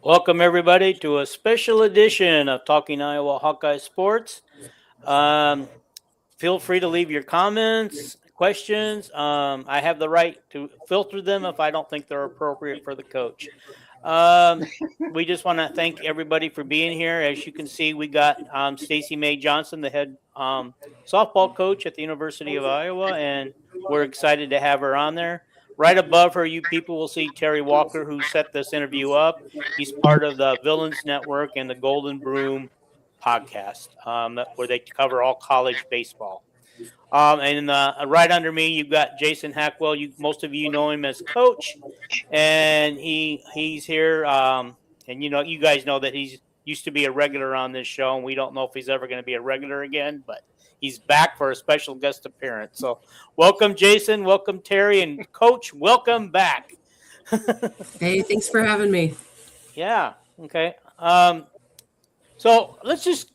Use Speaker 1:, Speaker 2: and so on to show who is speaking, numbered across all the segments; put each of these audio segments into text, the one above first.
Speaker 1: Welcome, everybody, to a special edition of Talking Iowa Hawkeye Sports. Um, Feel free to leave your comments, questions. I have the right to filter them if I don't think they're appropriate for the coach. Um, we just want to thank everybody for being here. As you can see, we got Stacy May Johnson, the head softball coach at the University of Iowa, and we're excited to have her on there. Right above her, you people will see Terry Walker, who set this interview up. He's part of the Villains Network and the Golden Broom podcast, where they cover all college baseball. And right under me, you've got Jason Hackwell. Most of you know him as coach, and he's here. And you guys know that he's used to be a regular on this show, and we don't know if he's ever going to be a regular again, but he's back for a special guest appearance. So, welcome, Jason. Welcome, Terry, and Coach. Welcome back.
Speaker 2: Hey, thanks for having me.
Speaker 1: Yeah. Okay. So let's just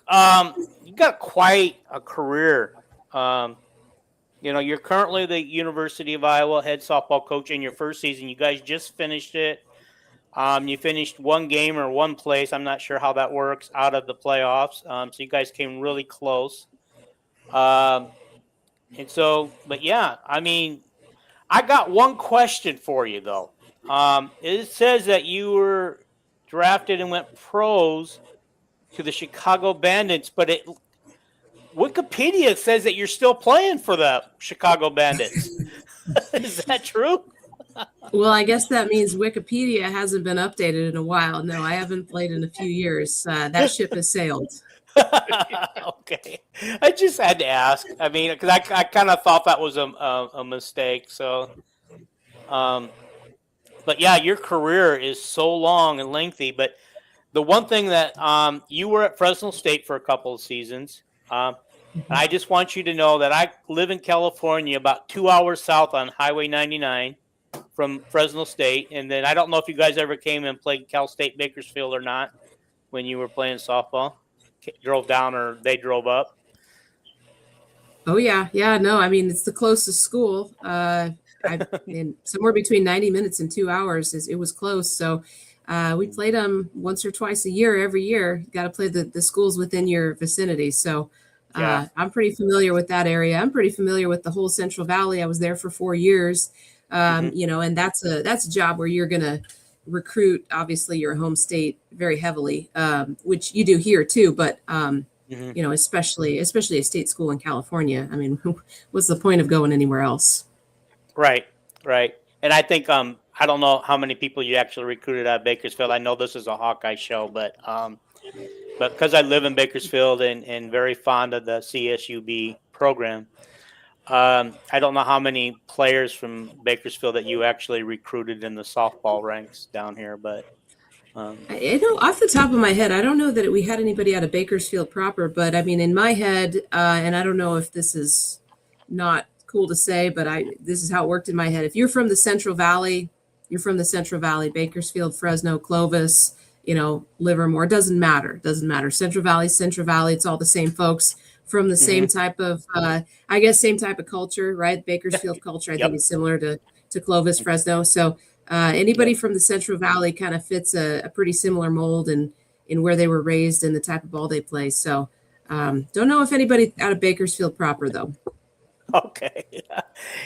Speaker 1: you got quite a career. You're currently the University of Iowa head softball coach in your first season. You guys just finished it. You finished one game or one place. I'm not sure how that works out of the playoffs. So you guys came really close. But yeah, I mean, I got one question for you though. It says that you were drafted and went pros to the Chicago Bandits, but Wikipedia says that you're still playing for the Chicago Bandits. Is that true?
Speaker 2: Well, I guess that means Wikipedia hasn't been updated in a while. No, I haven't played in a few years. That ship has sailed.
Speaker 1: Okay. I just had to ask. I mean, because I kind of thought that was a mistake. So, but yeah, your career is so long and lengthy. But the one thing that you were at Fresno State for a couple of seasons. I just want you to know that I live in California, about 2 hours south on Highway 99 from Fresno State. And then I don't know if you guys ever came and played Cal State Bakersfield or not when you were playing softball. Drove down or they drove up.
Speaker 2: Oh, yeah. Yeah, no, I mean, it's the closest school. Somewhere between 90 minutes and 2 hours. It was close. So we played them once or twice a year, every year. You got to play the schools within your vicinity. So yeah. I'm pretty familiar with that area. I'm pretty familiar with the whole Central Valley. I was there for 4 years, and that's a job where you're going to recruit, obviously, your home state very heavily, which you do here too. But, especially a state school in California. I mean, what's the point of going anywhere else?
Speaker 1: Right. And I think I don't know how many people you actually recruited out of Bakersfield. I know this is a Hawkeye show, but because I live in Bakersfield and very fond of the CSUB program, I don't know how many players from Bakersfield that you actually recruited in the softball ranks down here, but
Speaker 2: off the top of my head, I don't know that we had anybody out of Bakersfield proper, but I mean, in my head, and I don't know if this is not cool to say, but this is how it worked in my head. If you're from the Central Valley, you're from the Central Valley, Bakersfield, Fresno, Clovis, Livermore, doesn't matter. Central Valley, it's all the same folks from the same type of, same type of culture, right? Bakersfield culture, I think is similar to Clovis, Fresno. So anybody from the Central Valley kind of fits a pretty similar mold in where they were raised and the type of ball they play. So don't know if anybody out of Bakersfield proper though.
Speaker 1: Okay.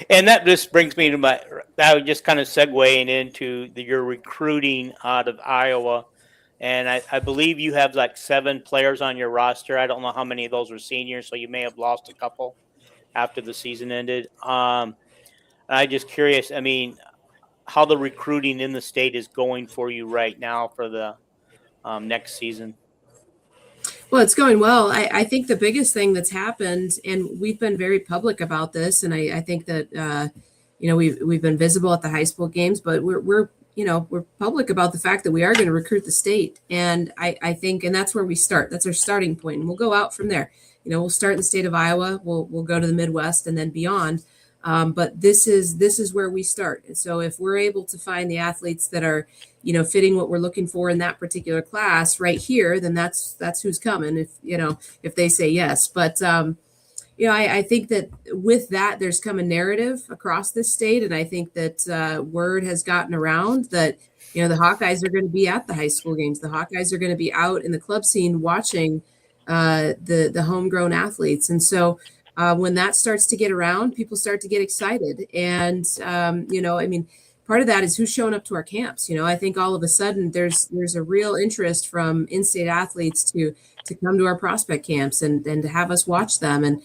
Speaker 1: And that just brings me to I was just kind of segueing into your recruiting out of Iowa. And I believe you have like 7 players on your roster. I don't know how many of those were seniors, so you may have lost a couple after the season ended. I'm just curious, I mean, how the recruiting in the state is going for you right now for the next season.
Speaker 2: Well, it's going well. I think the biggest thing that's happened, and we've been very public about this, and I think that we've been visible at the high school games, but we're public about the fact that we are going to recruit the state. And I think, and that's where we start. That's our starting point. And we'll go out from there. We'll start in the state of Iowa. We'll go to the Midwest and then beyond. But this is where we start. And so if we're able to find the athletes that are, fitting what we're looking for in that particular class right here, then that's who's coming if they say yes. But, I think that with that, there's come a narrative across this state. And I think that word has gotten around that The Hawkeyes are going to be at the high school games. The Hawkeyes are going to be out in the club scene watching the homegrown athletes. And so when that starts to get around, people start to get excited. And, part of that is who's showing up to our camps. I think all of a sudden there's a real interest from in-state athletes to come to our prospect camps and to have us watch them. And,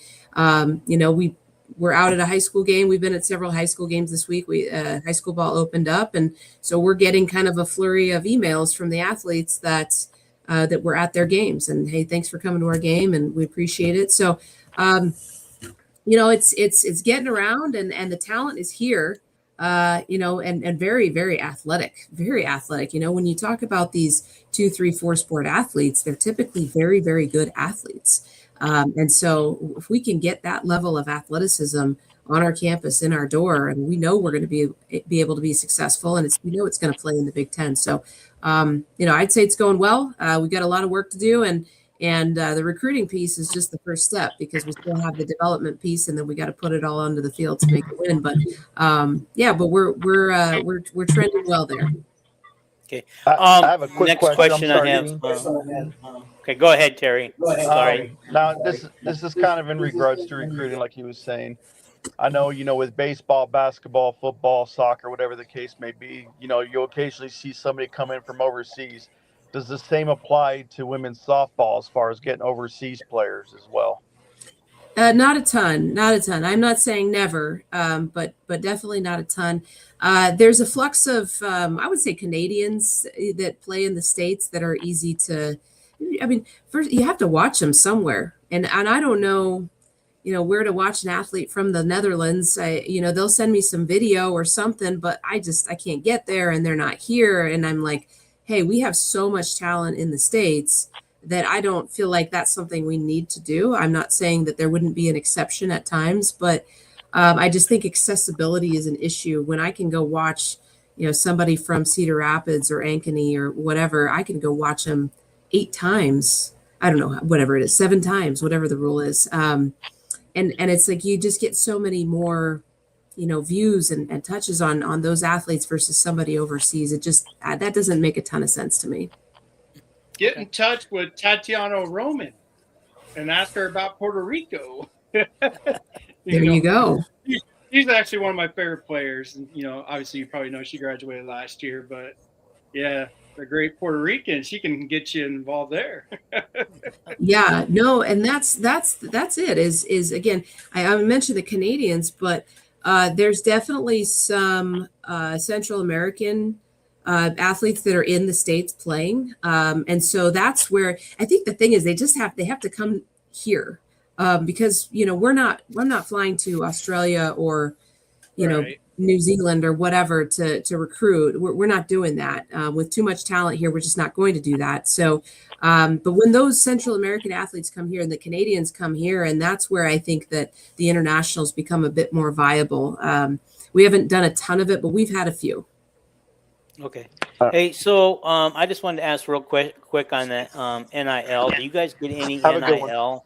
Speaker 2: we're out at a high school game. We've been at several high school games this week. High school ball opened up. And so we're getting kind of a flurry of emails from the athletes that were at their games. And, hey, thanks for coming to our game. And we appreciate it. So, it's getting around and the talent is here. And very, very athletic, very athletic. When you talk about these 2, 3, 4 sport athletes, they're typically very, very good athletes. And so if we can get that level of athleticism on our campus in our door, and we know we're going to be able to be successful, and it's going to play in the Big Ten. So, I'd say it's going well. We've got a lot of work to do, and the recruiting piece is just the first step, because we still have the development piece, and then we got to put it all onto the field to make it win. But we're trending well there.
Speaker 1: Okay.
Speaker 3: I have a quick
Speaker 1: next question I have. Okay, go ahead, Terry. Sorry.
Speaker 3: Now this is kind of in regards to recruiting, like he was saying. I know, with baseball, basketball, football, soccer, whatever the case may be, you'll occasionally see somebody come in from overseas. Does the same apply to women's softball as far as getting overseas players as well?
Speaker 2: Not a ton. I'm not saying never, but definitely not a ton. There's a flux of, I would say, Canadians that play in the States that are easy to. First you have to watch them somewhere, and I don't know, where to watch an athlete from the Netherlands. They'll send me some video or something, but I can't get there, and they're not here, and I'm like, hey, we have so much talent in the States that I don't feel like that's something we need to do. I'm not saying that there wouldn't be an exception at times, but I just think accessibility is an issue. When I can go watch, somebody from Cedar Rapids or Ankeny or whatever, I can go watch them 8 times. I don't know, whatever it is, 7 times, whatever the rule is. And it's like you just get so many more, views and touches on those athletes versus somebody overseas. It just that doesn't make a ton of sense to me.
Speaker 4: Get in touch with Tatiana Roman and ask her about Puerto Rico.
Speaker 2: There you go.
Speaker 4: She's actually one of my favorite players. And, obviously you probably know she graduated last year, but yeah, the great Puerto Rican, she can get you involved there.
Speaker 2: Yeah, no, and that's it. Is again, I mentioned the Canadians, but there's definitely some Central American athletes that are in the States playing, and so that's where I think the thing is they have to come here because we're not flying to Australia or
Speaker 4: Right.
Speaker 2: New Zealand or whatever to recruit. We're not doing that with too much talent here. We're just not going to do that. So, but when those Central American athletes come here and the Canadians come here, and that's where I think that the internationals become a bit more viable. We haven't done a ton of it, but we've had a few.
Speaker 1: Okay. Hey, so I just wanted to ask real quick on that NIL. Do you guys get any NIL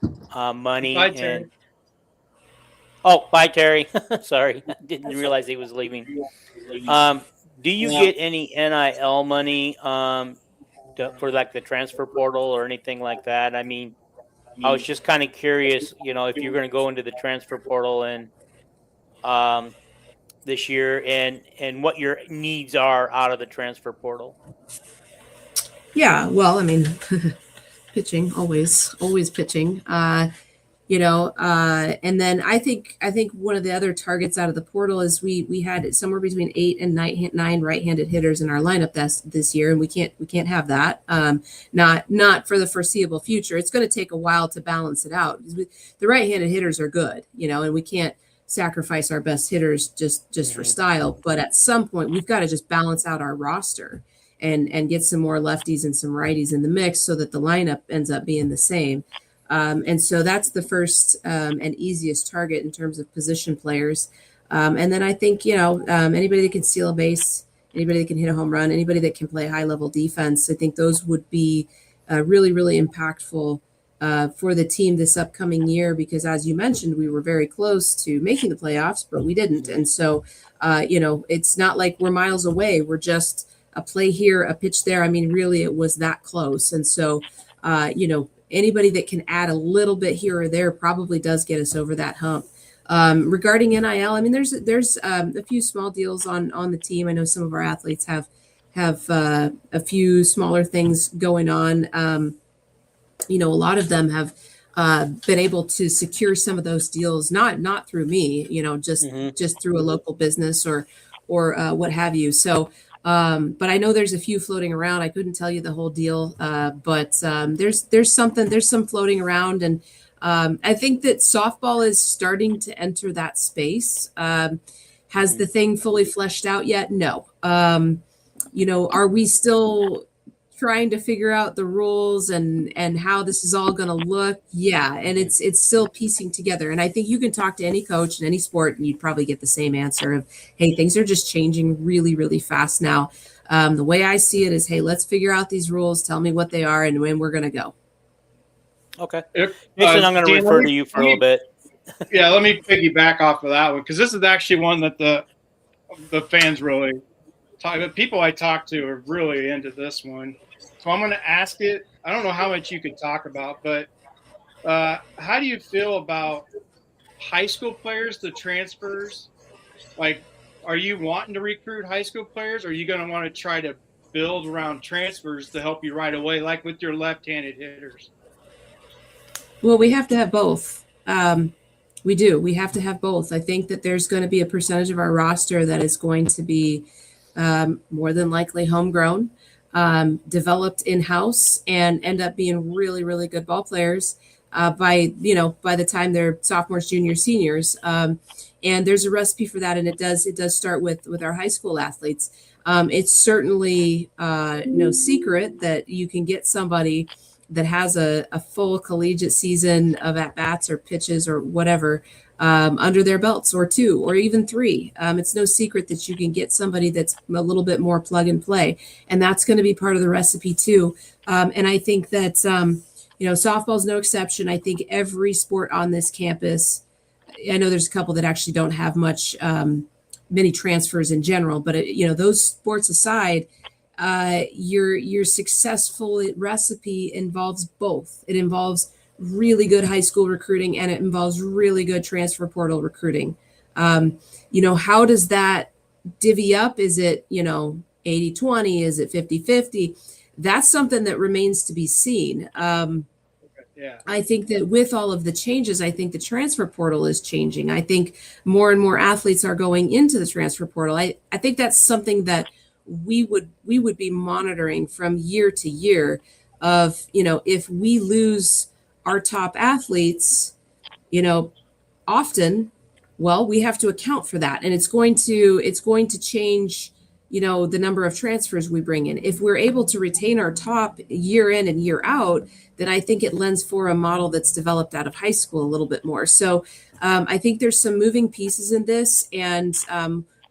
Speaker 1: money?
Speaker 4: Bye, Terry.
Speaker 1: Bye, Terry. Sorry, I didn't realize he was leaving. Do you get any NIL money for like the transfer portal or anything like that? I mean, I was just kind of curious, if you're going to go into the transfer portal and this year and what your needs are out of the transfer portal.
Speaker 2: Yeah, well, I mean, pitching, always pitching. And then I think one of the other targets out of the portal is we had somewhere between 8 and 9 right-handed hitters in our lineup this year, and we can't have that. Not for the foreseeable future. It's going to take a while to balance it out. The right-handed hitters are good, and we can't sacrifice our best hitters just for style. But at some point, we've got to just balance out our roster and get some more lefties and some righties in the mix so that the lineup ends up being the same. And so that's the first and easiest target in terms of position players. And then I think, anybody that can steal a base, anybody that can hit a home run, anybody that can play high level defense, I think those would be really, really impactful for the team this upcoming year, because as you mentioned, we were very close to making the playoffs, but we didn't. And so, it's not like we're miles away. We're just a play here, a pitch there. I mean, really, it was that close. And so, anybody that can add a little bit here or there probably does get us over that hump. Regarding NIL, I mean, there's a few small deals on the team. I know some of our athletes have a few smaller things going on. A lot of them have been able to secure some of those deals, not through me, just through a local business or what have you. So, but I know there's a few floating around. I couldn't tell you the whole deal, but there's some floating around, and I think that softball is starting to enter that space. Has the thing fully fleshed out yet? No. Are we still trying to figure out the rules and how this is all going to look? Yeah. And it's still piecing together. And I think you can talk to any coach in any sport and you'd probably get the same answer of, hey, things are just changing really, really fast now. The way I see it is, hey, let's figure out these rules. Tell me what they are and when we're going to go.
Speaker 1: Okay. Jason, I'm going to refer to you for a little bit.
Speaker 4: Yeah. Let me piggyback off of that one, because this is actually one that the fans really the people I talk to are really into this one. So I'm going to ask it. I don't know how much you could talk about, but how do you feel about high school players, the transfers? Like, are you wanting to recruit high school players? Or are you going to want to try to build around transfers to help you right away, like with your left-handed hitters?
Speaker 2: Well, we have to have both. We do. We have to have both. I think that there's going to be a percentage of our roster that is going to be more than likely homegrown, developed in-house, and end up being really, really good ball players by the time they're sophomores, juniors, seniors. And there's a recipe for that, and it does start with our high school athletes. It's certainly no secret that you can get somebody that has a full collegiate season of at-bats or pitches or whatever under their belts, or 2 or even 3. It's no secret that you can get somebody that's a little bit more plug and play, and that's going to be part of the recipe too. And I think that softball's no exception. I think every sport on this campus, I know there's a couple that actually don't have many transfers in general, but those sports aside, your successful recipe involves both. It involves really good high school recruiting, and it involves really good transfer portal recruiting. How does that divvy up? Is it 80-20? Is it 50-50? That's something that remains to be seen.
Speaker 4: Yeah.
Speaker 2: I think that with all of the changes, I think the transfer portal is changing. I think more and more athletes are going into the transfer portal. I think that's something that we would be monitoring from year to year of, if we lose our top athletes, often, well, we have to account for that. And it's going to change, the number of transfers we bring in. If we're able to retain our top year in and year out, then I think it lends for a model that's developed out of high school a little bit more. So I think there's some moving pieces in this, and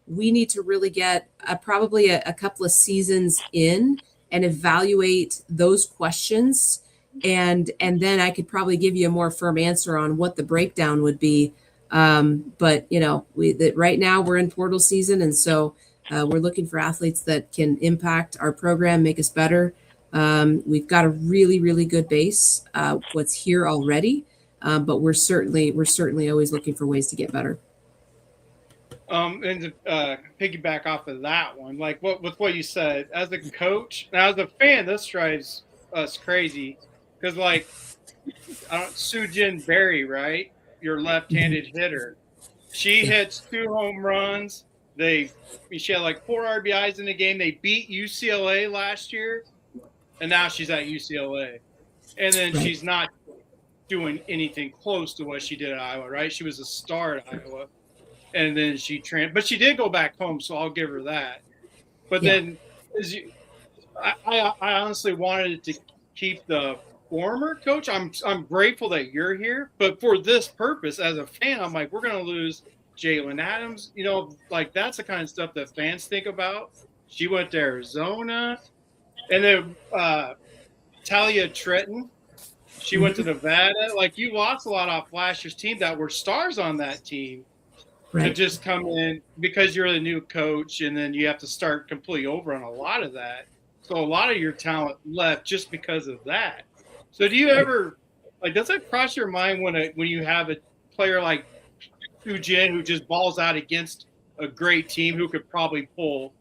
Speaker 2: we need to really get probably a couple of seasons in and evaluate those questions. And then I could probably give you a more firm answer on what the breakdown would be. But right now we're in portal season. And so we're looking for athletes that can impact our program, make us better. We've got a really, really good base, what's here already. But we're certainly always looking for ways to get better.
Speaker 4: And to piggyback off of that one, like with what you said, as a coach, now as a fan, this drives us crazy. Because, like, Sujin Berry, right? Your left-handed hitter. She hits 2 home runs. She had like 4 RBIs in the game. They beat UCLA last year, and now she's at UCLA. And then she's not doing anything close to what she did at Iowa, right? She was a star at Iowa. And then but she did go back home, so I'll give her that. But then, I honestly wanted to keep the former coach. I'm grateful that you're here, but for this purpose, as a fan, I'm like, we're going to lose Jalen Adams. Like, that's the kind of stuff that fans think about. She went to Arizona, and then Talia Tretton, she went to Nevada. Like, you lost a lot off last year's team that were stars on that team. to just come in because you're the new coach, and then you have to start completely over on a lot of that. So a lot of your talent left just because of that. So do you ever does that cross your mind when you have a player like Jin who just balls out against a great team who could probably pull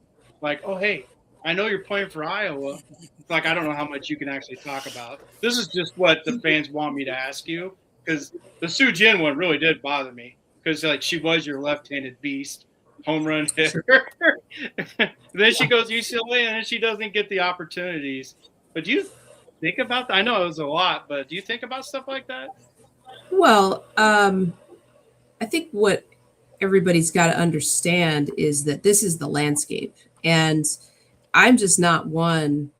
Speaker 4: oh hey, I know you're playing for Iowa. It's like I don't know how much you can actually talk about. This is just what the fans want me to ask you because the Sue Jin one really did bother me because she was your left-handed beast, home run hitter. Then she goes to UCLA and then she doesn't get the opportunities. But do you think about that? I know it was a lot, but do you think about stuff like that?
Speaker 2: Well, I think what everybody's got to understand is that this is the landscape, and I'm just not one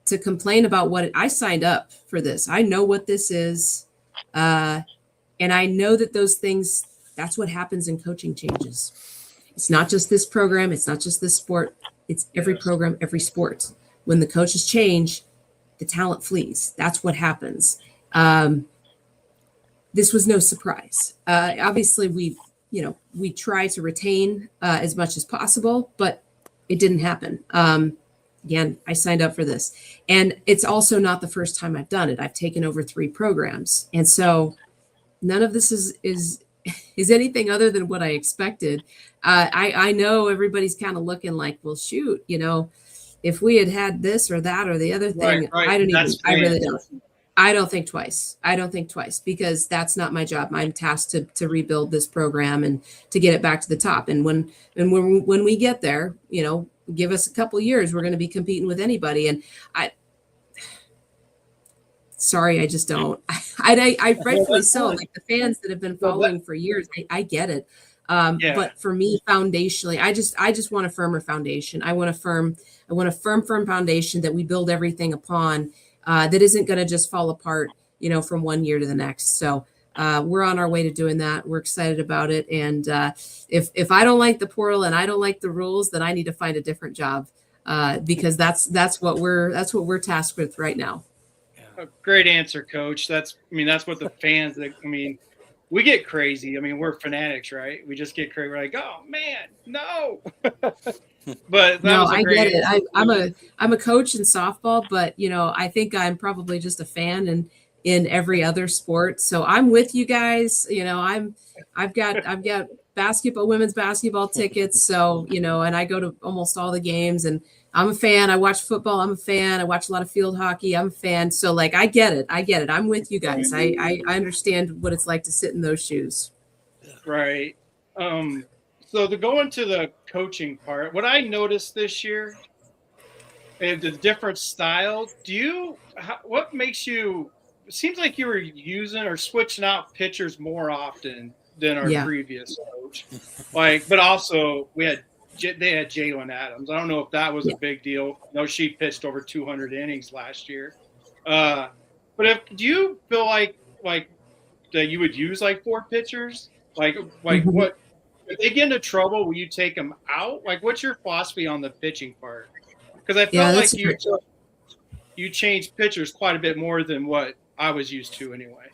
Speaker 2: to complain about what I signed up for this. I know what this is. And I know that those things, that's what happens in coaching changes. It's not just this program. It's not just this sport. It's every program, every sport. When the coaches change, the talent flees. That's what happens. This was no surprise. Obviously, we try to retain as much as possible, but it didn't happen. Again, I signed up for this. And it's also not the first time I've done it. I've taken over 3 programs. And so none of this is anything other than what I expected. I know everybody's kind of looking like, well, shoot, if we had this or that or the other thing,
Speaker 4: right.
Speaker 2: I really don't. I don't think twice. Because that's not my job. I'm tasked to rebuild this program and to get it back to the top. And when we get there, give us a couple of years, we're going to be competing with anybody. And I just don't. I rightfully so. Like the fans that have been following for years, I get it. But for me, foundationally, I just want a firmer foundation. I want a firm foundation that we build everything upon. That isn't going to just fall apart, from one year to the next. So we're on our way to doing that. We're excited about it. And if I don't like the portal and I don't like the rules, then I need to find a different job because that's what we're tasked with right now.
Speaker 4: A great answer, Coach. That's what the fans. We get crazy. We're fanatics, right? We just get crazy. We're like, oh man, no. But
Speaker 2: no, I get it. I'm a coach in softball, but I think I'm probably just a fan in every other sport. So I'm with you guys. I've got basketball, women's basketball tickets. So, and I go to almost all the games and I'm a fan. I watch football. I'm a fan. I watch a lot of field hockey. I'm a fan. So I get it. I'm with you guys. I understand what it's like to sit in those shoes.
Speaker 4: Right. So to go into the coaching part, what I noticed this year and the different style, what makes you, it seems like you were using or switching out pitchers more often than our previous coach. But also they had Jalen Adams. I don't know if that was a big deal. No, she pitched over 200 innings last year. But do you feel like that you would use 4 pitchers? What? If they get into trouble, will you take them out? What's your philosophy on the pitching part? Because I felt like you changed pitchers quite a bit more than what I was used to anyway.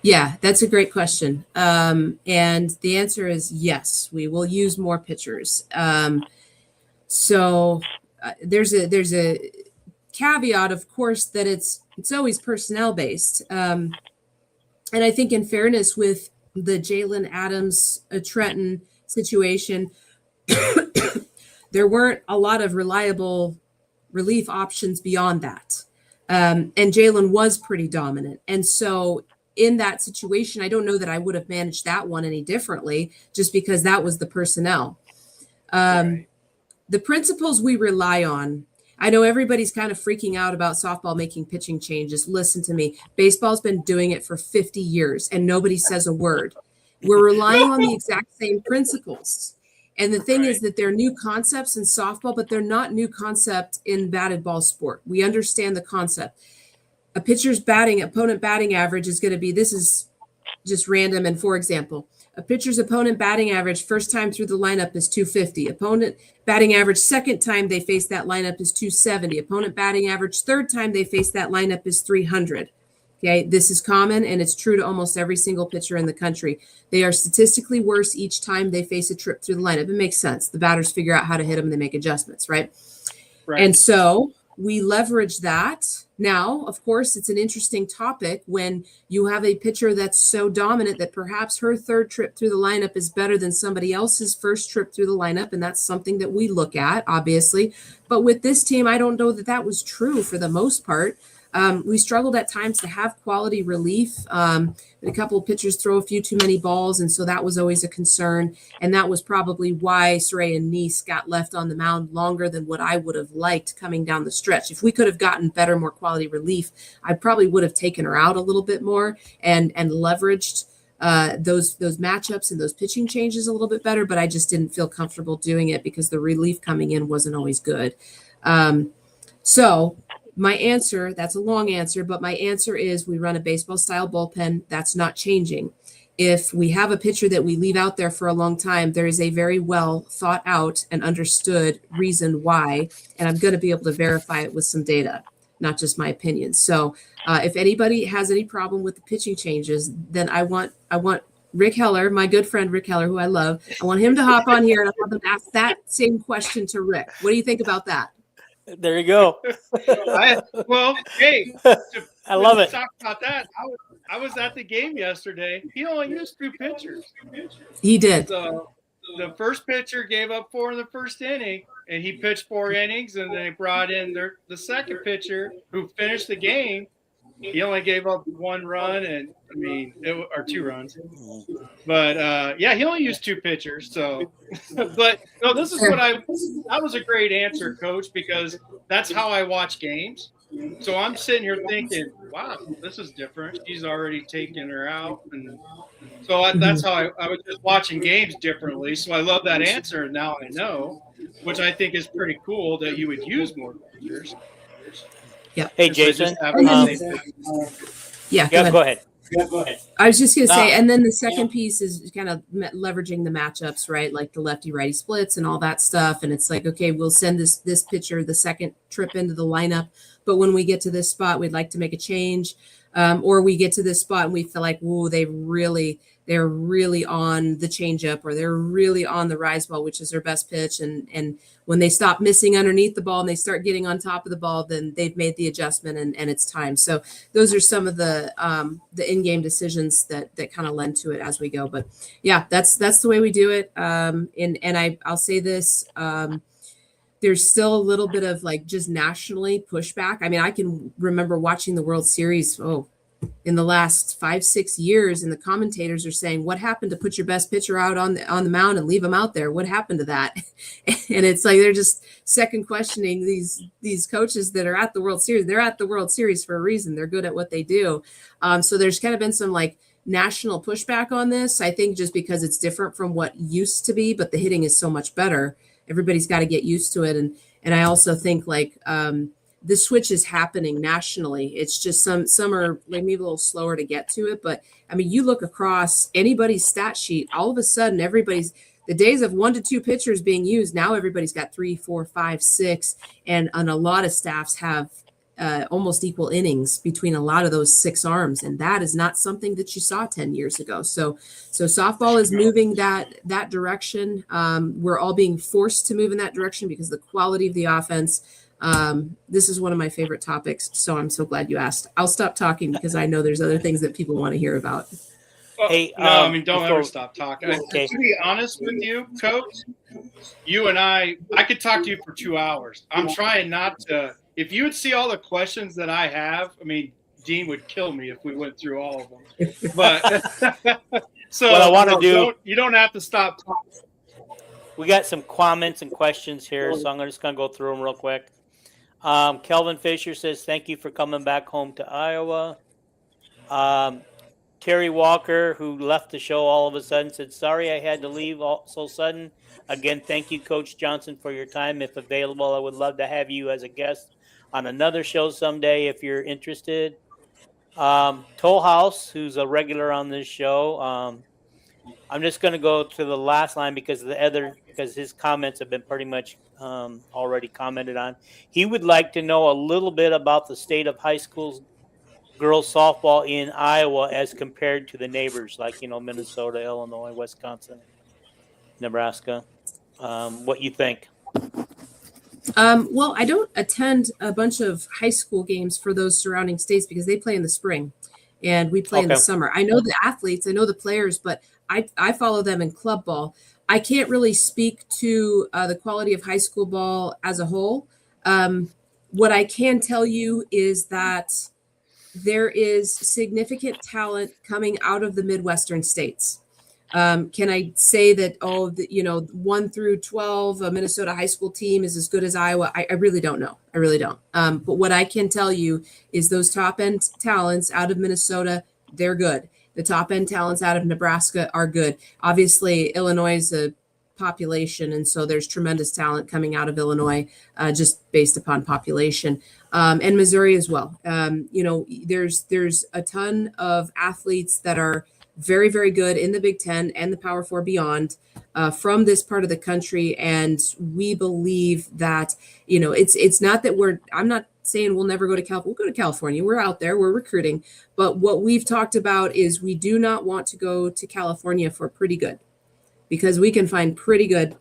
Speaker 2: Yeah, that's a great question. And the answer is yes, we will use more pitchers. So there's a caveat, of course, that it's always personnel based. And I think in fairness with the Jalen Adams, Trenton situation, there weren't a lot of reliable relief options beyond that. And Jalen was pretty dominant. And so in that situation, I don't know that I would have managed that one any differently just because that was the personnel. The principles we rely on, I know everybody's kind of freaking out about softball making pitching changes. Listen to me. Baseball's been doing it for 50 years and nobody says a word. We're relying on the exact same principles. And the thing is that they're new concepts in softball, but they're not new concept in batted ball sport. We understand the concept. A pitcher's opponent batting average is going to be, this is just random. And for example, a pitcher's opponent batting average first time through the lineup is 250. Opponent batting average second time they face that lineup is 270. Opponent batting average third time they face that lineup is 300. Okay, this is common and it's true to almost every single pitcher in the country. They are statistically worse each time they face a trip through the lineup. It makes sense. The batters figure out how to hit them and they make adjustments, right?
Speaker 4: Right.
Speaker 2: And so we leverage that. Now, of course, it's an interesting topic when you have a pitcher that's so dominant that perhaps her third trip through the lineup is better than somebody else's first trip through the lineup. And that's something that we look at, obviously. But with this team, I don't know that that was true for the most part. We struggled at times to have quality relief. A couple of pitchers throw a few too many balls, and so that was always a concern. And that was probably why Soraya Nice got left on the mound longer than what I would have liked coming down the stretch. If we could have gotten better, more quality relief, I probably would have taken her out a little bit more and leveraged those matchups and those pitching changes a little bit better. But I just didn't feel comfortable doing it because the relief coming in wasn't always good. So my answer, that's a long answer, but my answer is we run a baseball style bullpen. That's not changing. If we have a pitcher that we leave out there for a long time, there is a very well thought out and understood reason why, and I'm going to be able to verify it with some data, not just my opinion. So if anybody has any problem with the pitching changes, then I want Rick Heller, my good friend Rick Heller, who I love, I want him to hop on here and I want them to ask that same question to Rick. What do you think about that?
Speaker 1: There you go.
Speaker 4: Hey,
Speaker 1: I love it.
Speaker 4: Talk about that. I was at the game yesterday. He only used 2 pitchers.
Speaker 2: He did.
Speaker 4: So the first pitcher gave up 4 in the first inning, and he pitched 4 innings, and they brought in the second pitcher who finished the game. He only gave up 1 run, and or 2 runs. But yeah, he only used 2 pitchers. So, but no, this is that was a great answer, Coach, because that's how I watch games. So I'm sitting here thinking, wow, this is different. He's already taken her out, and so that's how I was just watching games differently. So I love that answer. Now I know, which I think is pretty cool that you would use more pitchers.
Speaker 2: Yeah.
Speaker 1: Hey, Jason.
Speaker 2: Go ahead.
Speaker 1: Go ahead.
Speaker 2: I was just going to say, and then the second piece is kind of leveraging the matchups, right? Like the lefty righty splits and all that stuff. And it's like, okay, we'll send this pitcher the second trip into the lineup. But when we get to this spot, we'd like to make a change. Or we get to this spot and we feel like, whoa, they're really on the changeup, or they're really on the rise ball, which is their best pitch. And when they stop missing underneath the ball and they start getting on top of the ball, then they've made the adjustment and it's time. So those are some of the in-game decisions that kind of lend to it as we go. But yeah, that's the way we do it. And I'll say this, there's still a little bit of like just nationally pushback. I mean, I can remember watching the World Series, in the last 5-6 years, and the commentators are saying, what happened to put your best pitcher out on the mound and leave him out there? What happened to that? And it's like, they're just second questioning these coaches that are at the World Series. They're at the World Series for a reason. They're good at what they do. So there's kind of been some like national pushback on this. I think just because it's different from what used to be, but the hitting is so much better. Everybody's got to get used to it. And I also think like, the switch is happening nationally. It's just some are like maybe a little slower to get to it. But I mean, you look across anybody's stat sheet, all of a sudden the days of 1 to 2 pitchers being used, now everybody's got 3, 4, 5, 6. And a lot of staffs have almost equal innings between a lot of those 6 arms. And that is not something that you saw 10 years ago. So softball is moving that direction. We're all being forced to move in that direction because the quality of the offense. This is one of my favorite topics, so I'm so glad you asked. I'll stop talking because I know there's other things that people want to hear about.
Speaker 1: Hey,
Speaker 4: don't ever stop talking.
Speaker 1: Okay.
Speaker 4: To be honest with you, Coach, you and I could talk to you for 2 hours. I'm trying not to. If you would see all the questions that I have, Dean would kill me if we went through all of them. But so
Speaker 1: what I want to do,
Speaker 4: you don't have to stop talking.
Speaker 1: We got some comments and questions here, so I'm just going to go through them real quick. Kelvin Fisher says, thank you for coming back home to Iowa. Terry Walker, who left the show all of a sudden, said, sorry I had to leave so sudden. Again, thank you, Coach Johnson, for your time. If available, I would love to have you as a guest on another show someday if you're interested. Toll House, who's a regular on this show. I'm just going to go to the last line because his comments have been pretty much already commented on. He would like to know a little bit about the state of high school girls softball in Iowa as compared to the neighbors like Minnesota, Illinois, Wisconsin, Nebraska? What you think?
Speaker 2: Well, I don't attend a bunch of high school games for those surrounding states because they play in the spring and we play in the
Speaker 1: Okay.
Speaker 2: summer. I know the athletes, I know the players, but I follow them in club ball. I can't really speak to the quality of high school ball as a whole. What I can tell you is that there is significant talent coming out of the Midwestern states. Can I say that, 1 through 12, a Minnesota high school team is as good as Iowa? I really don't know. I really don't. But what I can tell you is those top end talents out of Minnesota, they're good. The top end talents out of Nebraska are good. Obviously, Illinois is a population, and so there's tremendous talent coming out of Illinois just based upon population. And Missouri as well. There's a ton of athletes that are very, very good in the Big Ten and the Power Four beyond from this part of the country. And we believe that, it's not that I'm not saying we'll never go to California. We'll go to California. We're out there. We're recruiting. But what we've talked about is we do not want to go to California for pretty good because we can find pretty good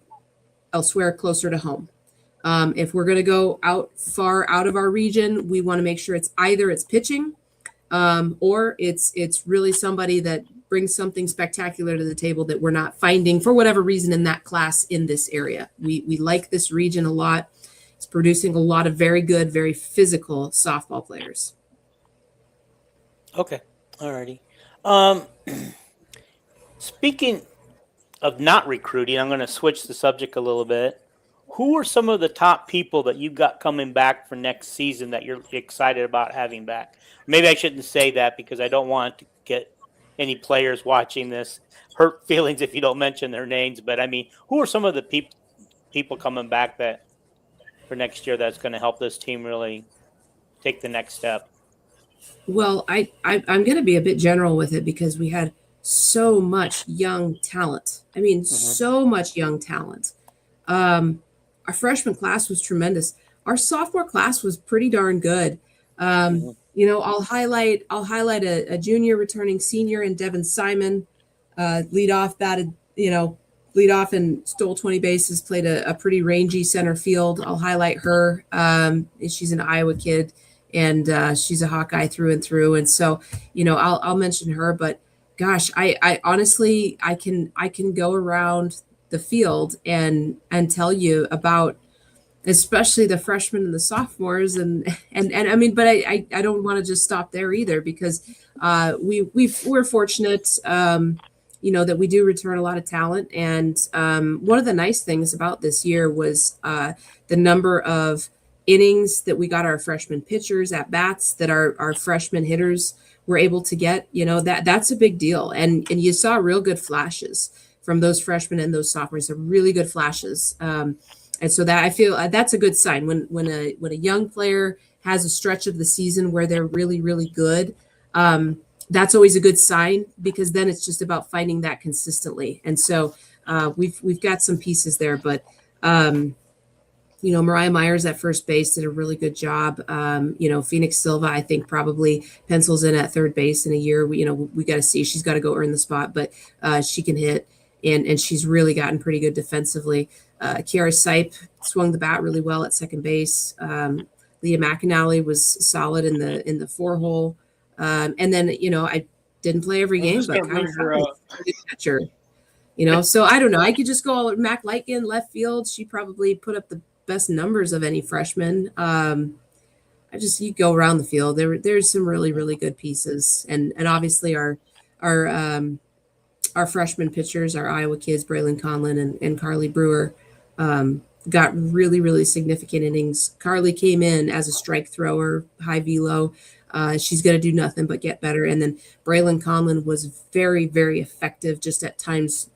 Speaker 2: elsewhere closer to home. If we're going to go far out of our region, we want to make sure it's either it's pitching or it's really somebody that brings something spectacular to the table that we're not finding for whatever reason in that class in this area. We like this region a lot. It's producing a lot of very good, very physical softball players.
Speaker 1: Okay. Alrighty. Speaking of not recruiting, I'm going to switch the subject a little bit. Who are some of the top people that you've got coming back for next season that you're excited about having back? Maybe I shouldn't say that because I don't want to get any players watching this hurt feelings if you don't mention their names. But I mean, who are some of the people coming back that for next year that's going to help this team really take the next step?
Speaker 2: Well, I'm going to be a bit general with it because we had so much young talent. I mean, so much young talent. Our freshman class was tremendous. Our sophomore class was pretty darn good. I'll highlight a junior returning senior in Devin Simon, lead off and stole 20 bases, played a pretty rangy center field. I'll highlight her. She's an Iowa kid and she's a Hawkeye through and through. And so, I'll mention her, but gosh, I honestly, I can go around the field and tell you about especially the freshmen and the sophomores and I mean, but I don't want to just stop there either because we're fortunate that we do return a lot of talent. And one of the nice things about this year was the number of innings that we got our freshman pitchers at bats that our freshman hitters were able to get. That's a big deal. And you saw real good flashes from those freshmen and those sophomores, are really good flashes. And so that I feel that's a good sign when a young player has a stretch of the season where they're really, really good. That's always a good sign because then it's just about finding that consistently. And so we've got some pieces there, but Mariah Myers at first base did a really good job. Phoenix Silva, I think probably pencils in at third base in a year. We got to see, she's got to go earn the spot, but she can hit and she's really gotten pretty good defensively. Kiara Sipe swung the bat really well at second base. Leah McAnally was solid in the 4-hole. And then, I didn't play every game, but kind of catcher. So I don't know. I could just go all Mac Lightkin, left field. She probably put up the best numbers of any freshman. You go around the field. There's some really, really good pieces. And obviously our freshman pitchers, our Iowa kids, Braylon Conlon and Carly Brewer, got really, really significant innings. Carly came in as a strike thrower, high velo. She's going to do nothing but get better. And then Braylon Conlon was very, very effective, just at times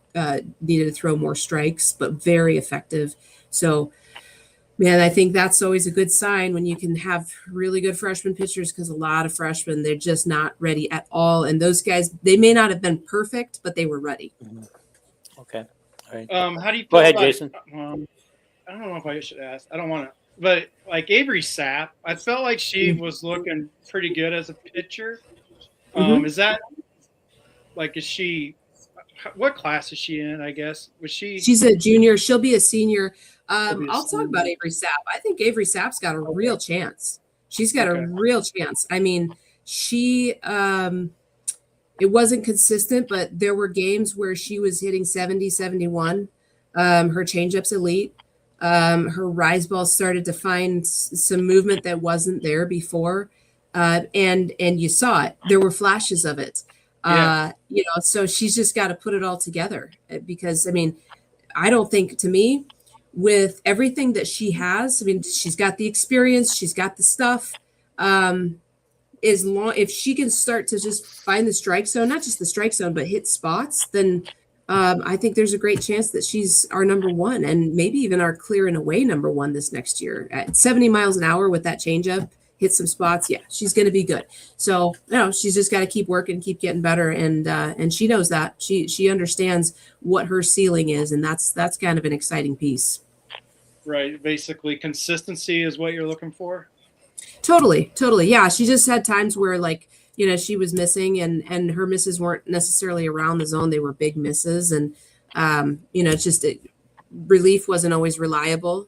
Speaker 2: needed to throw more strikes, but very effective. So, man, I think that's always a good sign when you can have really good freshman pitchers because a lot of freshmen, they're just not ready at all. And those guys, they may not have been perfect, but they were ready.
Speaker 1: Okay. All right.
Speaker 4: How do you
Speaker 1: go ahead,
Speaker 4: about,
Speaker 1: Jason?
Speaker 4: I don't know if I should ask. I don't want to but like Avery Sapp, I felt like she was looking pretty good as a pitcher. Is that like, is she, what class is she in? I guess was she?
Speaker 2: She's a junior. She'll be a senior.
Speaker 4: She'll be a
Speaker 2: I'll talk
Speaker 4: senior.
Speaker 2: about Avery Sapp. I think Avery Sapp's got a real chance. She's got a real chance. I mean, she it wasn't consistent, but there were games where she was hitting 70, 71. Her changeup's elite. Her rise ball started to find some movement that wasn't there before. And you saw it. There were flashes of it. So she's just got to put it all together, because I mean, I don't think, to me, with everything that she has, I mean, she's got the experience, she's got the stuff. If she can start to just find the strike zone, not just the strike zone, but hit spots, then I think there's a great chance that she's our number one, and maybe even our clear and away number one this next year. At 70 miles an hour with that changeup, hit some spots. Yeah, she's going to be good. So, she's just got to keep working, keep getting better. And she knows that. She understands what her ceiling is. And that's kind of an exciting piece.
Speaker 4: Right. Basically, consistency is what you're looking for. Totally.
Speaker 2: Yeah. She just had times where, like, she was missing, and her misses weren't necessarily around the zone. They were big misses. And, relief wasn't always reliable.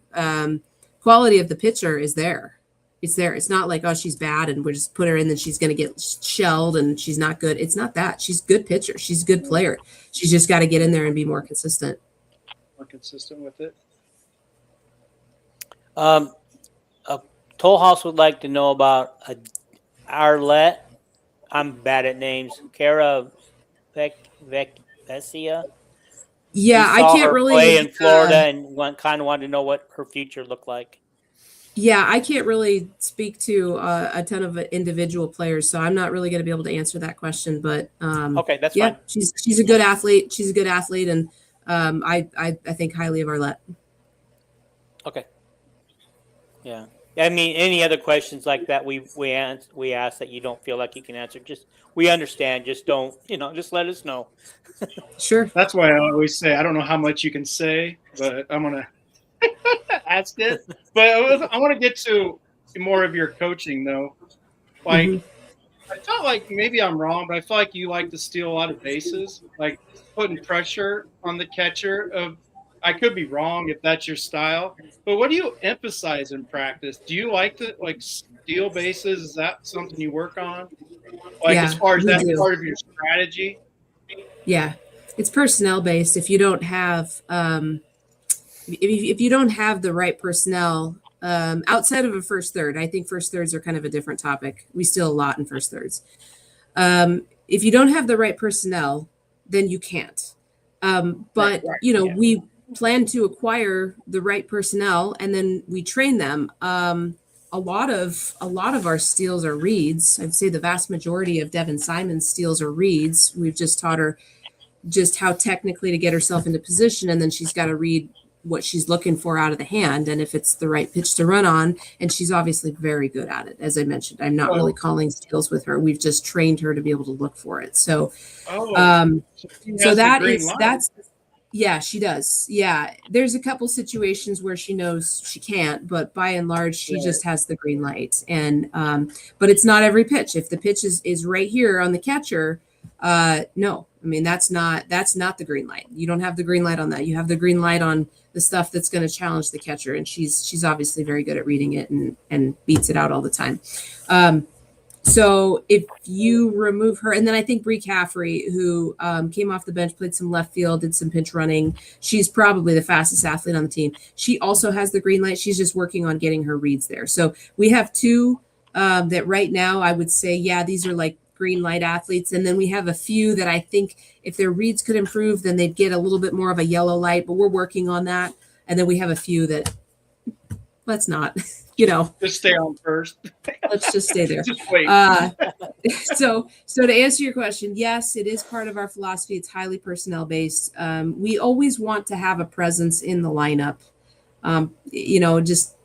Speaker 2: Quality of the pitcher is there. It's there. It's not like, oh, she's bad and we'll just put her in and she's going to get shelled and she's not good. It's not that. She's a good pitcher. She's a good player. She's just got to get in there and be more consistent.
Speaker 4: More consistent with it.
Speaker 1: Toll House would like to know about Arlette. I'm bad at names. Kara Vecchia.
Speaker 2: Yeah, I can't really
Speaker 1: play in Florida and kind of wanted to know what her future looked like.
Speaker 2: Yeah, I can't really speak to a ton of individual players, so I'm not really going to be able to answer that question. But
Speaker 1: okay, that's fine.
Speaker 2: She's a good athlete. She's a good athlete, and I think highly of Arlette.
Speaker 1: Okay. Yeah. I mean, any other questions like that we ask that you don't feel like you can answer, just we understand. Just don't, just let us know.
Speaker 2: Sure.
Speaker 4: That's why I always say I don't know how much you can say, but I'm gonna ask it. But I want to get to more of your coaching, though. Like, I felt like, maybe I'm wrong, but I feel like you like to steal a lot of bases, like putting pressure on the catcher. I could be wrong if that's your style, but what do you emphasize in practice? Do you like to steal bases? Is that something you work on? As far as that part of your strategy?
Speaker 2: Yeah, it's personnel based. If you don't have if you don't have the right personnel outside of a first third, I think first thirds are kind of a different topic. We steal a lot in first thirds. If you don't have the right personnel, then you can't. But we plan to acquire the right personnel, and then we train them. A lot of our steals are reads. I'd say the vast majority of Devin Simon's steals are reads. We've just taught her just how technically to get herself into position, and then she's got to read what she's looking for out of the hand, and if it's the right pitch to run on. And she's obviously very good at it. As I mentioned, I'm not really calling steals with her. We've just trained her to be able to look for it. So, yeah, she does. Yeah, there's a couple situations where she knows she can't, but by and large, she just has the green light. And but it's not every pitch. If the pitch is right here on the catcher, no, I mean that's not the green light. You don't have the green light on that. You have the green light on the stuff that's going to challenge the catcher, and she's obviously very good at reading it and beats it out all the time. So if you remove her, and then I think Bree Caffrey, who came off the bench, played some left field, did some pinch running. She's probably the fastest athlete on the team. She also has the green light. She's just working on getting her reads there. So we have two that right now I would say, yeah, these are like green light athletes. And then we have a few that I think if their reads could improve, then they'd get a little bit more of a yellow light, but we're working on that. And then we have a few that let's not,
Speaker 4: just stay on first.
Speaker 2: Let's just stay there.
Speaker 4: Just wait.
Speaker 2: So to answer your question, yes, it is part of our philosophy. It's highly personnel based. We always want to have a presence in the lineup. Just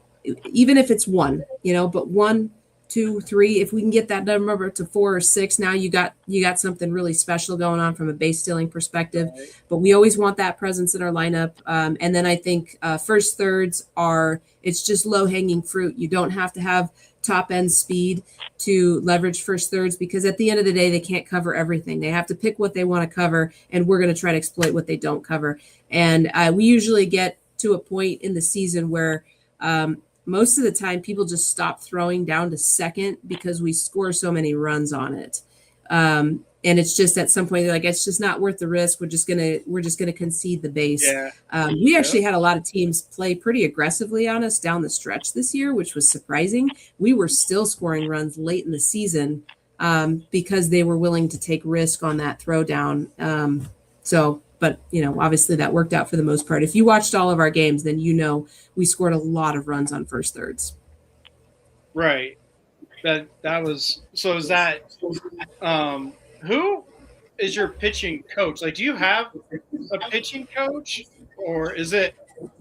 Speaker 2: even if it's one, but one 2, 3. If we can get that number to 4 or 6, now you got something really special going on from a base stealing perspective.
Speaker 4: Right.
Speaker 2: But we always want that presence in our lineup. And then I think first thirds it's just low hanging fruit. You don't have to have top end speed to leverage first thirds, because at the end of the day, they can't cover everything. They have to pick what they want to cover, and we're going to try to exploit what they don't cover. And we usually get to a point in the season where most of the time people just stop throwing down to second because we score so many runs on it. And it's just at some point they're like, it's just not worth the risk. We're just gonna concede the base.
Speaker 4: Yeah.
Speaker 2: We actually had a lot of teams play pretty aggressively on us down the stretch this year, which was surprising. We were still scoring runs late in the season because they were willing to take risk on that throwdown. But obviously that worked out for the most part. If you watched all of our games, then we scored a lot of runs on first thirds.
Speaker 4: Right. That was so. Is that who is your pitching coach? Like, do you have a pitching coach, or is it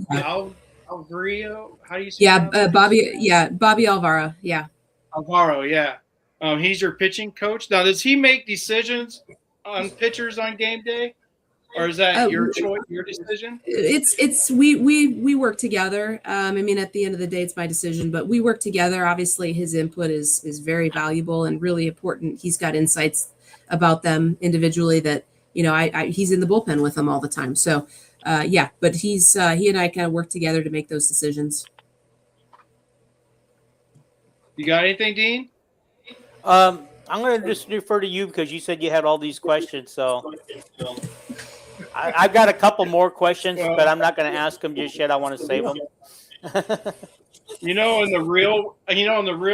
Speaker 4: Alvaro? How do you say?
Speaker 2: Yeah, Bobby Alvaro. Yeah,
Speaker 4: Alvaro. Yeah, he's your pitching coach. Now, does he make decisions on pitchers on game day, or is that your choice, your decision?
Speaker 2: We work together. At the end of the day, it's my decision, but we work together. Obviously, his input is very valuable and really important. He's got insights about them individually that he's in the bullpen with them all the time. So but he and I kind of work together to make those decisions.
Speaker 4: You got anything, Dean?
Speaker 1: I'm going to just defer to you because you said you had all these questions. So I've got a couple more questions, but I'm not going to ask them just yet. I want to save them.
Speaker 4: In the real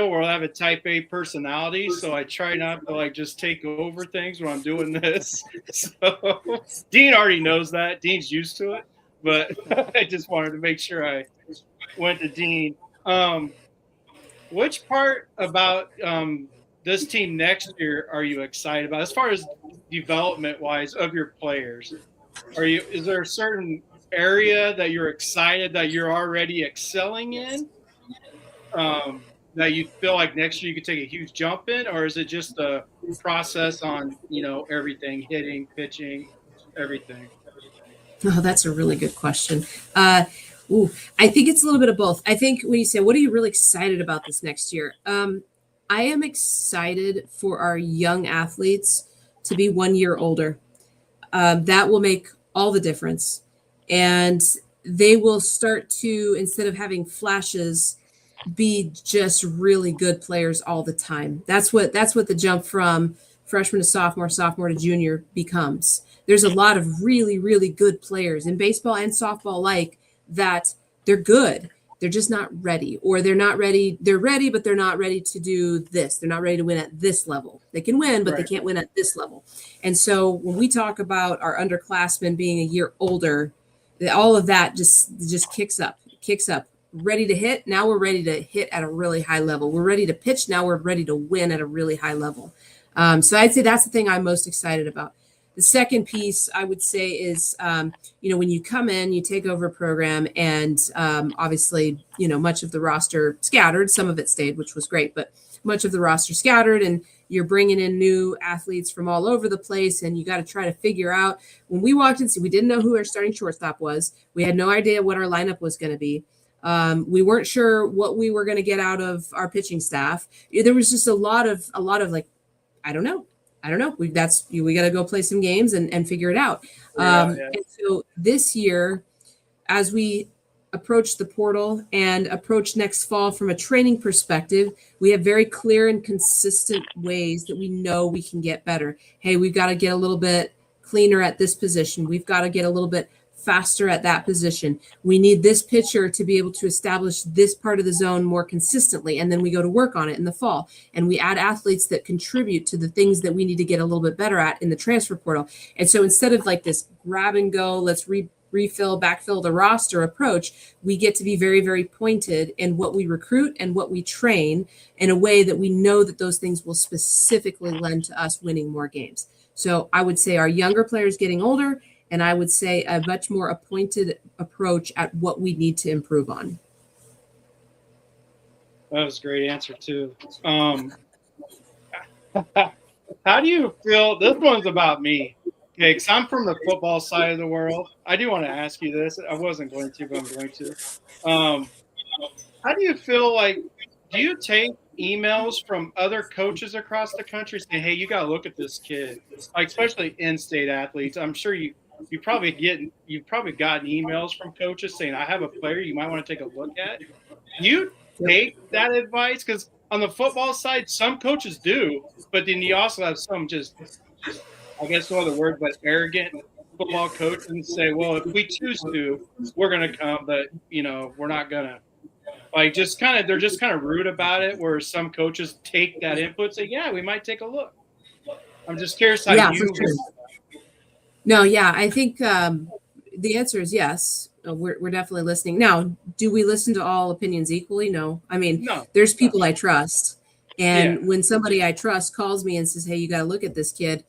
Speaker 4: world, I have a type A personality, so I try not to just take over things when I'm doing this. So Dean already knows that. Dean's used to it, but I just wanted to make sure I went to Dean. Which part about this team next year are you excited about, as far as development-wise of your players? Is there a certain area that you're excited that you're already excelling in, that you feel like next year you could take a huge jump in, or is it just a process on everything, hitting, pitching, everything?
Speaker 2: Oh, that's a really good question. I think it's a little bit of both. I think when you say, what are you really excited about this next year? I am excited for our young athletes to be 1 year older. That will make all the difference. And they will start to, instead of having flashes, be just really good players all the time. That's what the jump from freshman to sophomore to junior becomes. There's a lot of really, really good players in baseball and softball that they're good. They're just not ready, or they're not ready. They're ready, but they're not ready to do this. They're not ready to win at this level. They can win, but They can't win at this level. And so when we talk about our underclassmen being a year older, all of that just kicks up, ready to hit. Now we're ready to hit at a really high level. We're ready to pitch. Now we're ready to win at a really high level. So I'd say that's the thing I'm most excited about. The second piece I would say is, when you come in, you take over a program, and obviously, much of the roster scattered. Some of it stayed, which was great, but much of the roster scattered, and you're bringing in new athletes from all over the place, and you got to try to figure out. When we walked in, we didn't know who our starting shortstop was. We had no idea what our lineup was going to be. We weren't sure what we were going to get out of our pitching staff. There was just a lot of I don't know. We got to go play some games and figure it out. And so this year, as we approach the portal and approach next fall from a training perspective, we have very clear and consistent ways that we know we can get better. Hey, we've got to get a little bit cleaner at this position. We've got to get a little bit faster at that position. We need this pitcher to be able to establish this part of the zone more consistently. And then we go to work on it in the fall. And we add athletes that contribute to the things that we need to get a little bit better at in the transfer portal. And so instead of this grab and go, let's backfill the roster approach, we get to be very, very pointed in what we recruit and what we train in a way that we know that those things will specifically lend to us winning more games. So I would say our younger players getting older, and I would say a much more appointed approach at what we need to improve on.
Speaker 4: That was a great answer too. How do you feel? This one's about me. Okay, because I'm from the football side of the world. I do want to ask you this. I wasn't going to, but I'm going to. Um, how do you feel like? Do you take emails from other coaches across the country saying, "Hey, you got to look at this kid," like especially in-state athletes? I'm sure you've probably gotten emails from coaches saying, "I have a player you might want to take a look at." You take that advice? Because on the football side, some coaches do, but then you also have some just, I guess no other word, but arrogant football coaches and say, well, if we choose to, we're going to come, but, we're not going to. Like, they're just kind of rude about it, where some coaches take that input and say, yeah, we might take a look. I'm just curious how
Speaker 2: Yeah,
Speaker 4: you.
Speaker 2: for sure. No, yeah, I think the answer is yes. We're definitely listening. Now, do we listen to all opinions equally? No. I mean,
Speaker 4: No.
Speaker 2: there's people I trust. And
Speaker 4: Yeah.
Speaker 2: when somebody I trust calls me and says, hey, you got to look at this kid,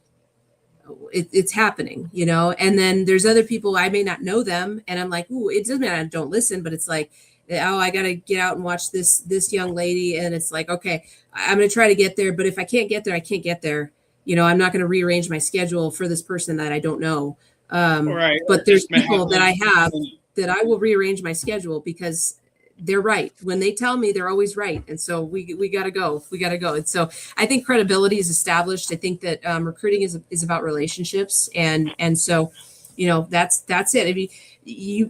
Speaker 2: it's happening, And then there's other people, I may not know them. And I'm like, ooh, it doesn't mean I don't listen, but it's like, oh, I got to get out and watch this young lady. And it's like, okay, I'm going to try to get there. But if I can't get there, I can't get there. I'm not going to rearrange my schedule for this person that I don't know.
Speaker 4: Right.
Speaker 2: But there's people that I have that I will rearrange my schedule because they're right. When they tell me, they're always right. And so we got to go. We got to go. And so I think credibility is established. I think that recruiting is about relationships. And so, that's it. I mean,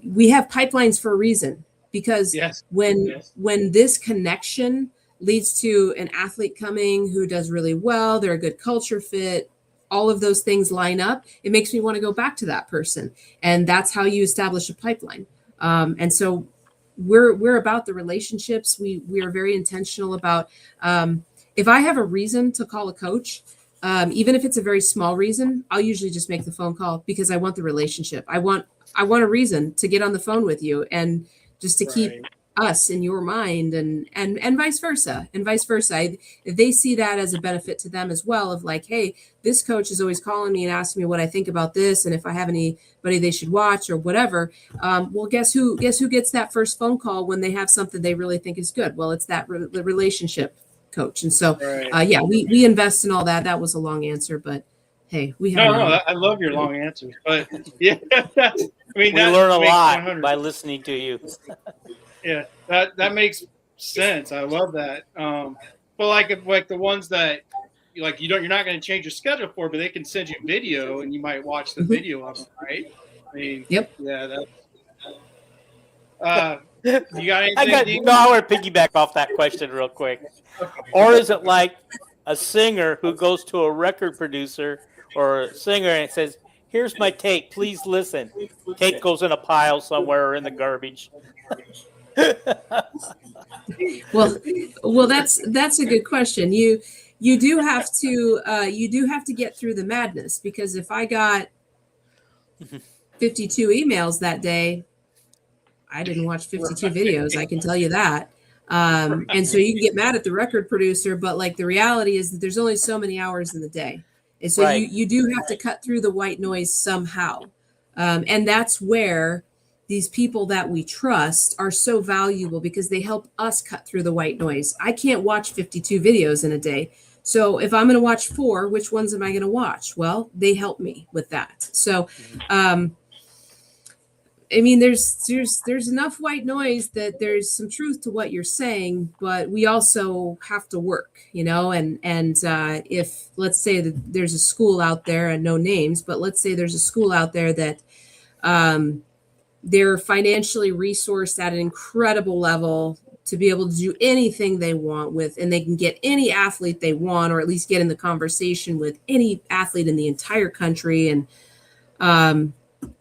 Speaker 2: we have pipelines for a reason, because when this connection leads to an athlete coming who does really well, they're a good culture fit, all of those things line up, it makes me want to go back to that person. And that's how you establish a pipeline. And so we're about the relationships. We are very intentional about, if I have a reason to call a coach, even if it's a very small reason, I'll usually just make the phone call because I want the relationship. I want a reason to get on the phone with you and just to keep us in your mind, and vice versa. They see that as a benefit to them as well, of like, hey, this coach is always calling me and asking me what I think about this, and if I have anybody they should watch or whatever. Well, guess who gets that first phone call when they have something they really think is good? Well, it's that the relationship coach. And so we invest in all that. That was a long answer, but hey, we have
Speaker 4: I love your long answers, but yeah, we
Speaker 1: learn a lot 100. By listening to you.
Speaker 4: Yeah, that makes sense. I love that. But like the ones that you're not going to change your schedule for, but they can send you video and you might watch the video of them, right? I mean,
Speaker 2: yep.
Speaker 4: Yeah, that. You got anything?
Speaker 1: I want to piggyback off that question real quick. Or is it like a singer who goes to a record producer or a singer and says, "Here's my tape, please listen." Tape goes in a pile somewhere or in the garbage.
Speaker 2: Well, that's a good question. You do have to get through the madness, because if I got 52 emails that day, I didn't watch 52 videos. I can tell you that. And so you can get mad at the record producer, but like the reality is that there's only so many hours in the day. And so you do have to cut through the white noise somehow. And that's where these people that we trust are so valuable, because they help us cut through the white noise. I can't watch 52 videos in a day. So if I'm going to watch 4, which ones am I going to watch? Well, they help me with that. So, I mean, there's enough white noise that there's some truth to what you're saying, but we also have to work, and if, let's say that there's a school out there, and no names, but let's say there's a school out there that they're financially resourced at an incredible level to be able to do anything they want with, and they can get any athlete they want, or at least get in the conversation with any athlete in the entire country. And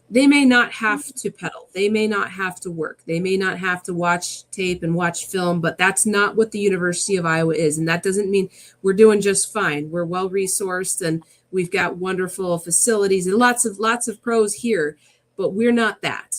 Speaker 2: they may not have to pedal. They may not have to work. They may not have to watch tape and watch film, but that's not what the University of Iowa is. And that doesn't mean we're doing just fine. We're well resourced and we've got wonderful facilities and lots of pros here, but we're not that,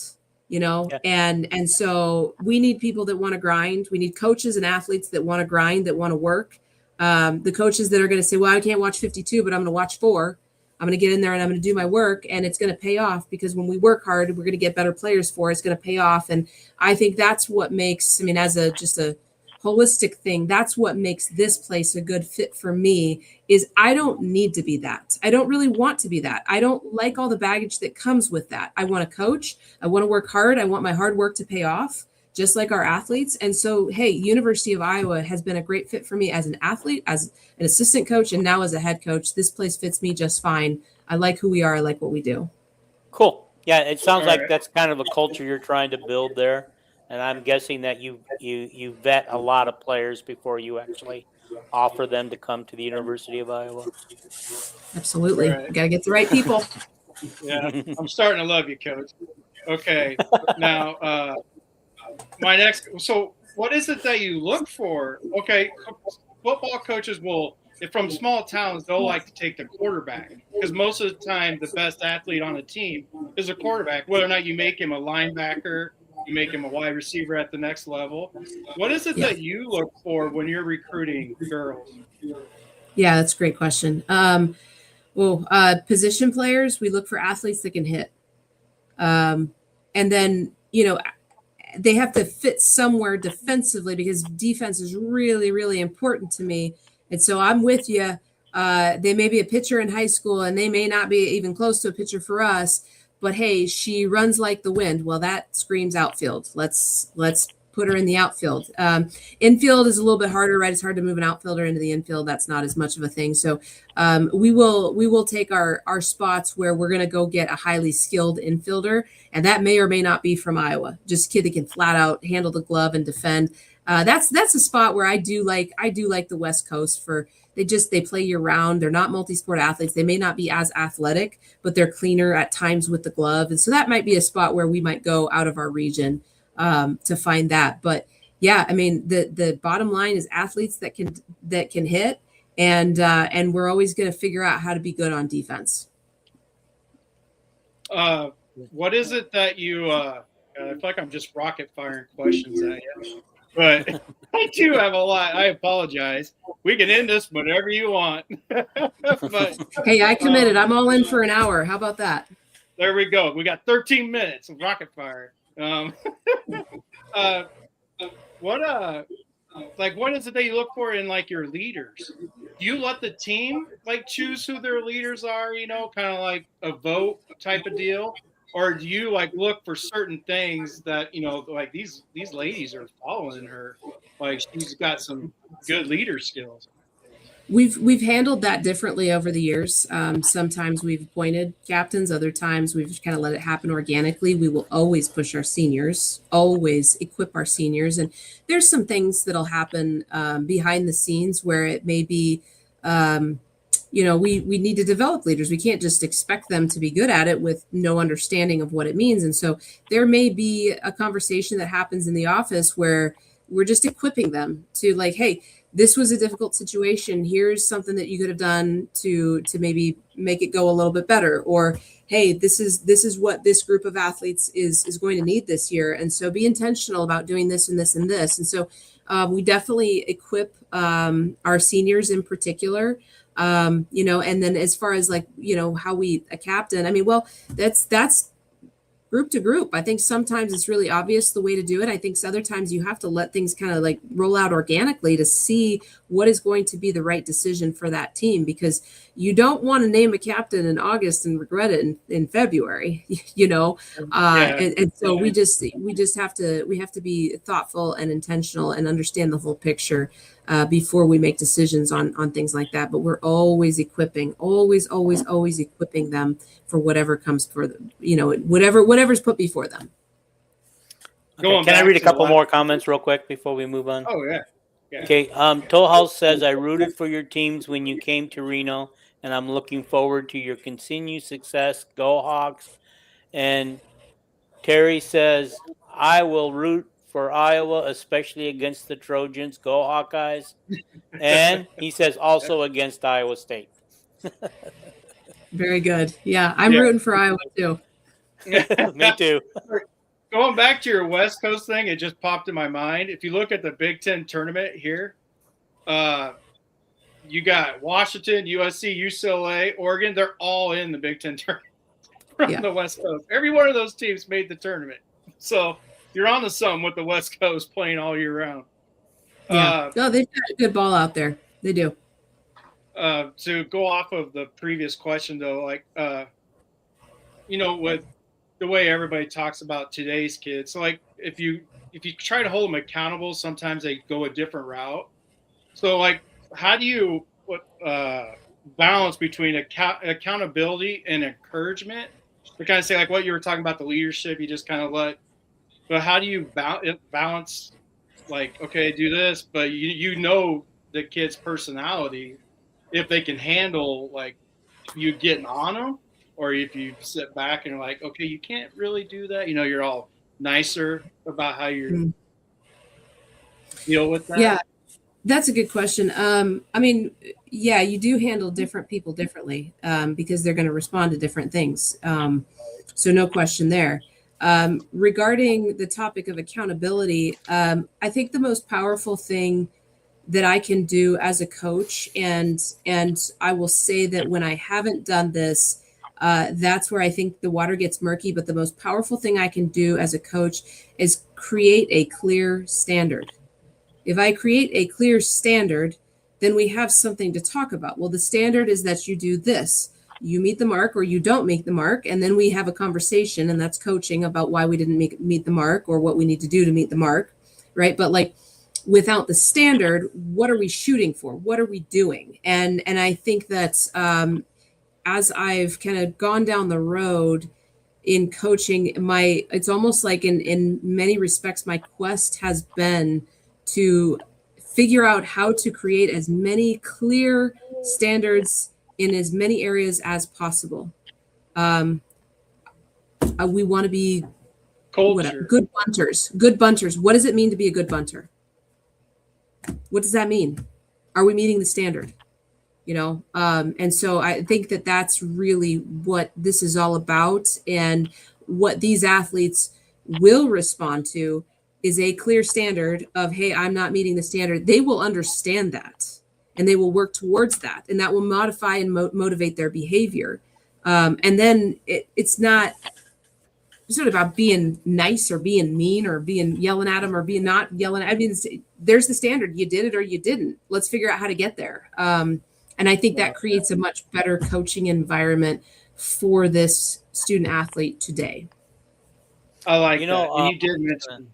Speaker 2: Yeah. And so we need people that want to grind. We need coaches and athletes that want to grind, that want to work. The coaches that are going to say, well, I can't watch 52, but I'm going to watch 4. I'm going to get in there and I'm going to do my work, and it's going to pay off, because when we work hard, we're going to get better players for it. It's going to pay off. And I think that's what makes, as just a holistic thing. That's what makes this place a good fit for me. Is I don't need to be that. I don't really want to be that. I don't like all the baggage that comes with that. I want to coach. I want to work hard. I want my hard work to pay off, just like our athletes. And so, hey, University of Iowa has been a great fit for me as an athlete, as an assistant coach, and now as a head coach. This place fits me just fine. I like who we are. I like what we do.
Speaker 1: Cool. Yeah, it sounds
Speaker 4: All
Speaker 1: like
Speaker 4: right.
Speaker 1: that's kind of a culture you're trying to build there, and I'm guessing that you vet a lot of players before you actually offer them to come to the University of Iowa.
Speaker 2: Absolutely.
Speaker 4: Right.
Speaker 2: You got to get the right people.
Speaker 4: Yeah, I'm starting to love you, Coach. Okay, now my next. So, what is it that you look for? Okay, football coaches will, if from small towns, they'll like to take the quarterback because most of the time, the best athlete on a team is a quarterback. Whether or not you make him a linebacker, you make him a wide receiver at the next level. What is it that you look for when you're recruiting girls?
Speaker 2: Yeah, that's a great question. Position players, we look for athletes that can hit. And then, they have to fit somewhere defensively because defense is really, really important to me. And so I'm with you. They may be a pitcher in high school and they may not be even close to a pitcher for us, but hey, she runs like the wind. Well, that screams outfield. Let's put her in the outfield. Infield is a little bit harder, right? It's hard to move an outfielder into the infield. That's not as much of a thing. So we will take our spots where we're going to go get a highly skilled infielder, and that may or may not be from Iowa. Just a kid that can flat out handle the glove and defend. That's a spot where I do like the West Coast for. They play year round. They're not multi-sport athletes. They may not be as athletic, but they're cleaner at times with the glove. And so that might be a spot where we might go out of our region to find that. But yeah, I mean, the bottom line is athletes that can hit, and we're always going to figure out how to be good on defense.
Speaker 4: What is it that you? I feel like I'm just rocket firing questions at you, but I do have a lot. I apologize. We can end this whenever you want. But
Speaker 2: hey, I committed. I'm all in for an hour. How about that?
Speaker 4: There we go. We got 13 minutes of rocket fire. What is it that you look for in like your leaders? Do you let the team like choose who their leaders are, kind of like a vote type of deal? Or do you like look for certain things that, like these ladies are following her, like she's got some good leader skills?
Speaker 2: We've handled that differently over the years. Sometimes we've appointed captains. Other times we've kind of let it happen organically. We will always push our seniors, always equip our seniors. And there's some things that'll happen behind the scenes where it may be, we need to develop leaders. We can't just expect them to be good at it with no understanding of what it means. And so there may be a conversation that happens in the office where we're just equipping them to like, hey, this was a difficult situation. Here's something that you could have done to maybe make it go a little bit better. Or, hey, this is what this group of athletes is going to need this year. And so be intentional about doing this and this and this. And so we definitely equip our seniors in particular. And then as far as like, how a captain, I mean, well, that's group to group. I think sometimes it's really obvious the way to do it. I think other times you have to let things kind of like roll out organically to see what is going to be the right decision for that team, because you don't want to name a captain in August and regret it in February, and so we just have to be thoughtful and intentional and understand the whole picture before we make decisions on things like that. But we're always equipping, always equipping them for whatever comes for them, whatever's put before them.
Speaker 1: Okay. Can I read a couple more comments real quick before we move on?
Speaker 4: Oh, yeah.
Speaker 1: Okay. Toll House says, I rooted for your teams when you came to Reno, and I'm looking forward to your continued success. Go Hawks. And Terry says, I will root for Iowa, especially against the Trojans. Go Hawkeyes. And he says also against Iowa State.
Speaker 2: Very good. Yeah, I'm rooting for Iowa too.
Speaker 1: Me too.
Speaker 4: Going back to your West Coast thing, it just popped in my mind. If you look at the Big Ten tournament here, you got Washington, USC, UCLA, Oregon. They're all in the Big Ten tournament from the West Coast. Every one of those teams made the tournament. So you're on to something with the West Coast playing all year round.
Speaker 2: Yeah. No, they've got a good ball out there. They do.
Speaker 4: To go off of the previous question though, like with the way everybody talks about today's kids, so like if you try to hold them accountable, sometimes they go a different route. So like, how do you balance between accountability and encouragement? To kind of say like what you were talking about, the leadership, you just kind of let. But how do you balance? Like, okay, do this, but you know the kid's personality, if they can handle like you getting on them, or if you sit back and you're like, okay, you can't really do that. You're all nicer about how you deal with that.
Speaker 2: Yeah, that's a good question. I mean, yeah, you do handle different people differently because they're going to respond to different things. So no question there. Regarding the topic of accountability, I think the most powerful thing that I can do as a coach, and I will say that when I haven't done this, that's where I think the water gets murky. But the most powerful thing I can do as a coach is create a clear standard. If I create a clear standard, then we have something to talk about. Well, the standard is that you do this. You meet the mark or you don't meet the mark. And then we have a conversation, and that's coaching about why we didn't meet the mark or what we need to do to meet the mark, right? But like without the standard, what are we shooting for? What are we doing? And I think that as I've kind of gone down the road in coaching, it's almost like in many respects, my quest has been to figure out how to create as many clear standards in as many areas as possible. We want to be good bunters. Good bunters. What does it mean to be a good bunter? What does that mean? Are we meeting the standard? And so I think that that's really what this is all about, and what these athletes will respond to is a clear standard of, hey, I'm not meeting the standard. They will understand that, and they will work towards that, and that will modify and motivate their behavior. And then it's not sort of about being nice or being mean or being yelling at them or being not yelling. I mean, there's the standard. You did it or you didn't. Let's figure out how to get there. And I think that creates a much better coaching environment for this student athlete today.
Speaker 4: I like that. And you did mention.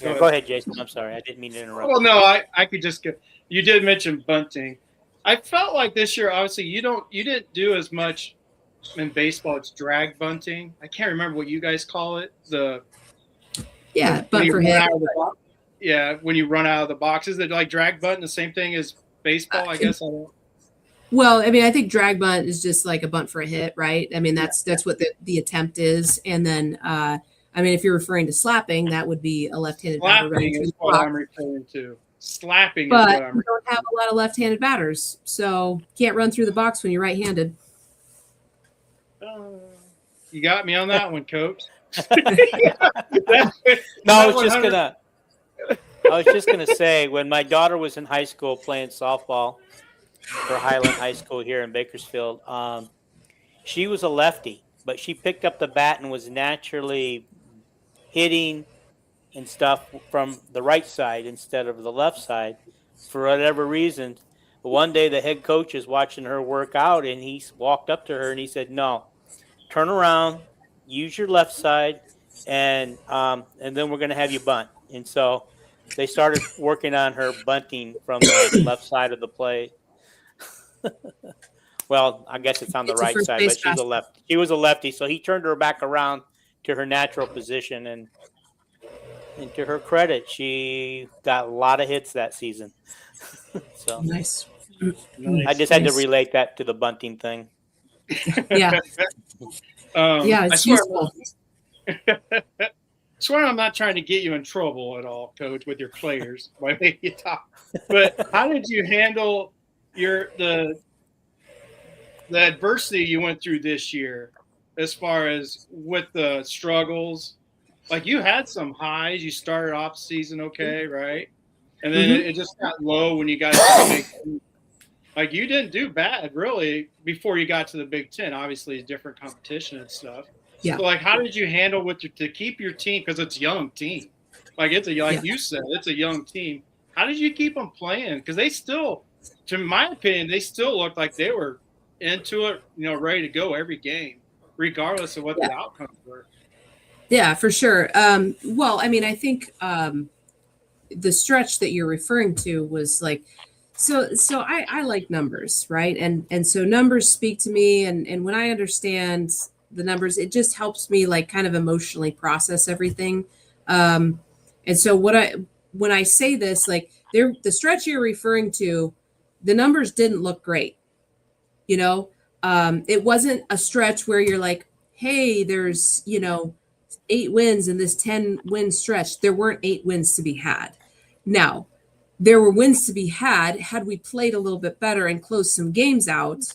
Speaker 1: Go ahead, Jason. I'm sorry. I didn't mean to interrupt.
Speaker 4: Well, no, I could just go. You did mention bunting. I felt like this year, obviously, you didn't do as much in baseball. It's drag bunting. I can't remember what you guys call it.
Speaker 2: Bunt for hit.
Speaker 4: Yeah, when you run out of the box. Is it like drag bunt the same thing as baseball? I guess I don't.
Speaker 2: Well, I mean, I think drag bunt is just like a bunt for a hit, right? I mean, that's what the attempt is. And then, I mean, if you're referring to slapping, that would be a left-handed batter.
Speaker 4: Slapping is what I'm referring to. Slapping
Speaker 2: but
Speaker 4: is what I'm
Speaker 2: you don't have a lot of left-handed batters, so can't run through the box when you're right-handed.
Speaker 4: You got me on that one, Coach.
Speaker 1: I was just gonna say, when my daughter was in high school playing softball for Highland High School here in Bakersfield, she was a lefty, but she picked up the bat and was naturally hitting and stuff from the right side instead of the left side for whatever reason. But one day the head coach is watching her work out, and he walked up to her and he said, "No, turn around, use your left side, and then we're going to have you bunt." And so they started working on her bunting from the left side of the plate. Well, I guess it's on the right side, but she's a lefty. She was a lefty, so he turned her back around to her natural position, and to her credit, she got a lot of hits that season. So
Speaker 2: nice.
Speaker 1: I just had to relate that to the bunting thing.
Speaker 2: Yeah. It's useful.
Speaker 4: I swear I'm not trying to get you in trouble at all, Coach, with your players by making you talk. But how did you handle the adversity you went through this year, as far as with the struggles? Like, you had some highs. You started off season okay, right? And then it just got low when you got to the Big Ten. Like, you didn't do bad, really, before you got to the Big Ten. Obviously, it's different competition and stuff.
Speaker 2: Yeah.
Speaker 4: So, like, how did you handle to keep your team? Because it's a young team. Like, you said, it's a young team. how did you keep them playing? Because they still, to my opinion, they still looked like they were into it, ready to go every game, regardless of what the outcomes were.
Speaker 2: Yeah, for sure. Well, I mean, I think the stretch that you're referring to was like, so I like numbers, right? And so numbers speak to me, and when I understand the numbers, it just helps me like kind of emotionally process everything. And so when I say this, like the stretch you're referring to, the numbers didn't look great. It wasn't a stretch where you're like, hey, there's 8 wins in this 10-win stretch. There weren't 8 wins to be had. Now, there were wins to be had we played a little bit better and closed some games out,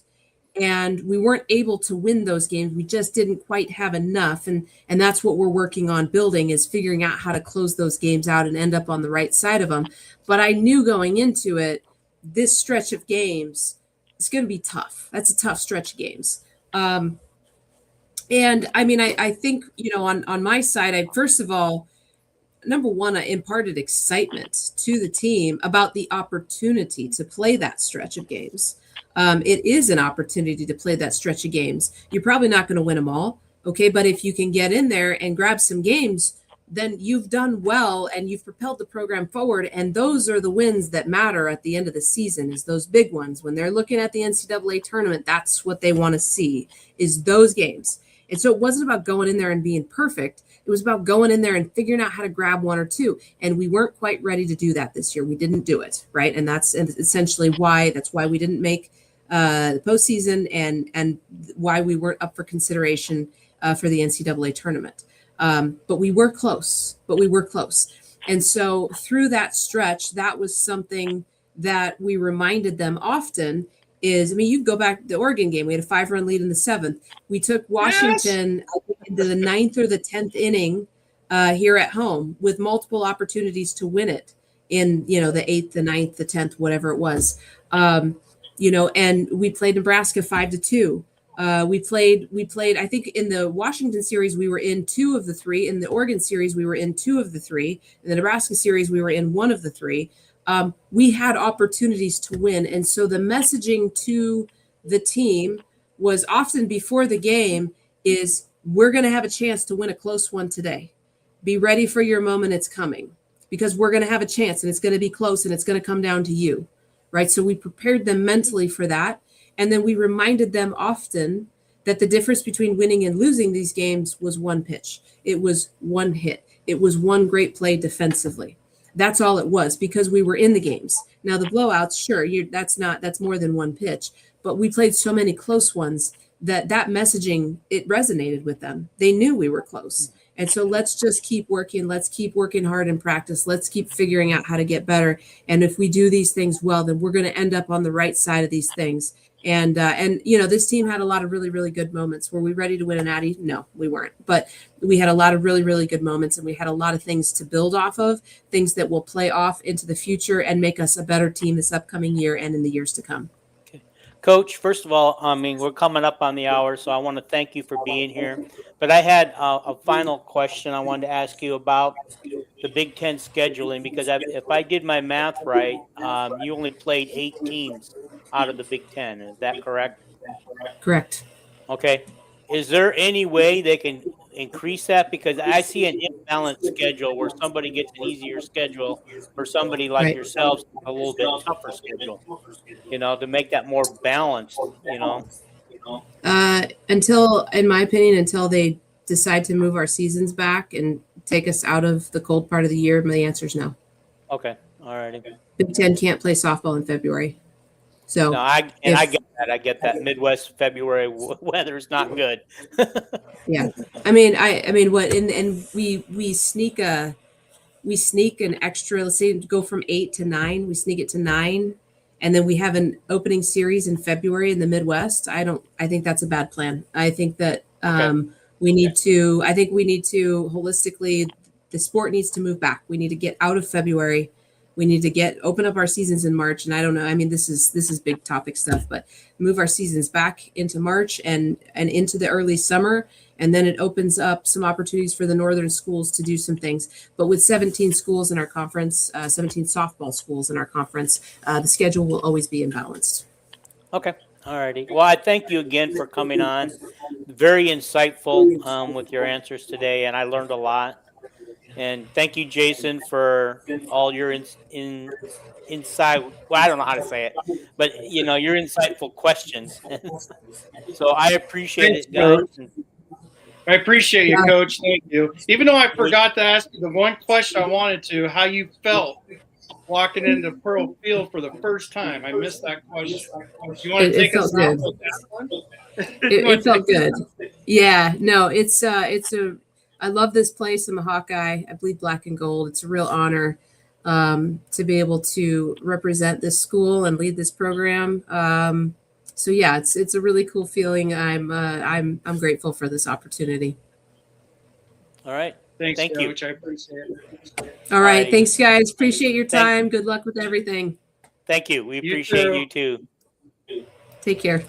Speaker 2: and we weren't able to win those games. We just didn't quite have enough, and that's what we're working on building, is figuring out how to close those games out and end up on the right side of them. But I knew going into it, this stretch of games is going to be tough. That's a tough stretch of games. And I mean, I think, on my side, first of all, number one, I imparted excitement to the team about the opportunity to play that stretch of games. It is an opportunity to play that stretch of games. You're probably not going to win them all. Okay. But if you can get in there and grab some games, then you've done well and you've propelled the program forward. And those are the wins that matter at the end of the season, is those big ones. When they're looking at the NCAA tournament, that's what they want to see, is those games. And so it wasn't about going in there and being perfect. It was about going in there and figuring out how to grab 1 or 2. And we weren't quite ready to do that this year. We didn't do it, right? And that's essentially why we didn't make the postseason, and why we weren't up for consideration for the NCAA tournament. But we were close. And so through that stretch, that was something that we reminded them often. You go back to the Oregon game. We had a 5-run lead in the 7th. We took Washington into the 9th or the 10th inning here at home, with multiple opportunities to win it in, the 8th, the 9th, the 10th, whatever it was. And we played Nebraska 5-2. We played, I think in the Washington series, we were in 2 of the 3. In the Oregon series, we were in 2 of the 3. In the Nebraska series, we were in 1 of the 3. We had opportunities to win. And so the messaging to the team was often before the game is, we're going to have a chance to win a close one today. Be ready for your moment. It's coming, because we're going to have a chance, and it's going to be close, and it's going to come down to you. Right. So we prepared them mentally for that. And then we reminded them often that the difference between winning and losing these games was 1 pitch. It was 1 hit. It was 1 great play defensively. That's all it was, because we were in the games. Now the blowouts, sure, that's more than 1 pitch, but we played so many close ones that messaging, it resonated with them. They knew we were close. And so let's just keep working. Let's keep working hard in practice. Let's keep figuring out how to get better. And if we do these things well, then we're going to end up on the right side of these things. And this team had a lot of really, really good moments. Were we ready to win an Natty? No, we weren't. But we had a lot of really, really good moments, and we had a lot of things to build off of, things that will play off into the future and make us a better team this upcoming year and in the years to come.
Speaker 1: Okay. Coach, first of all, we're coming up on the hour, so I want to thank you for being here. But I had a final question I wanted to ask you about the Big Ten scheduling, because if I did my math right, you only played 8 teams out of the Big Ten. Is that correct?
Speaker 2: Correct.
Speaker 1: Okay. Is there any way they can increase that? Because I see an imbalanced schedule where somebody gets an easier schedule, or somebody like yourselves a little bit tougher schedule, to make that more balanced,
Speaker 2: In my opinion, until they decide to move our seasons back and take us out of the cold part of the year, my answer is no.
Speaker 1: Okay. All righty.
Speaker 2: Big Ten can't play softball in February. So
Speaker 1: no, I get that. I get that. Midwest February weather is not good.
Speaker 2: Yeah, I mean, what? And we sneak an extra. Let's say go from 8 to 9. We sneak it to 9, and then we have an opening series in February in the Midwest. I think that's a bad plan. I think that we need to. I think we need to holistically. The sport needs to move back. We need to get out of February. We need to open up our seasons in March. And I don't know. I mean, this is big topic stuff, but move our seasons back into March and into the early summer. And then it opens up some opportunities for the northern schools to do some things. But with 17 schools in our conference, 17 softball schools in our conference, the schedule will always be imbalanced.
Speaker 1: Okay. All righty. Well, I thank you again for coming on. Very insightful with your answers today, and I learned a lot. And thank you, Jason, for all your inside. Well, I don't know how to say it, but your insightful questions. So I appreciate
Speaker 4: Thanks,
Speaker 1: it, guys.
Speaker 4: Coach. I appreciate you, Coach. Thank you. Even though I forgot to ask you the one question I wanted to, how you felt walking into Pearl Field for the first time. I missed that question. You want to take us out with that one?
Speaker 2: It felt good. Yeah, no, I love this place. I'm a Hawkeye. I bleed black and gold. It's a real honor to be able to represent this school and lead this program. So yeah, it's a really cool feeling. I'm grateful for this opportunity.
Speaker 1: All right.
Speaker 4: Thanks,
Speaker 1: Thank
Speaker 4: Coach.
Speaker 1: you.
Speaker 4: I appreciate it.
Speaker 2: All right.
Speaker 1: Alrighty.
Speaker 2: Thanks, guys. Appreciate your time. Good luck with everything.
Speaker 1: Thank you. We appreciate you too.
Speaker 2: Take care.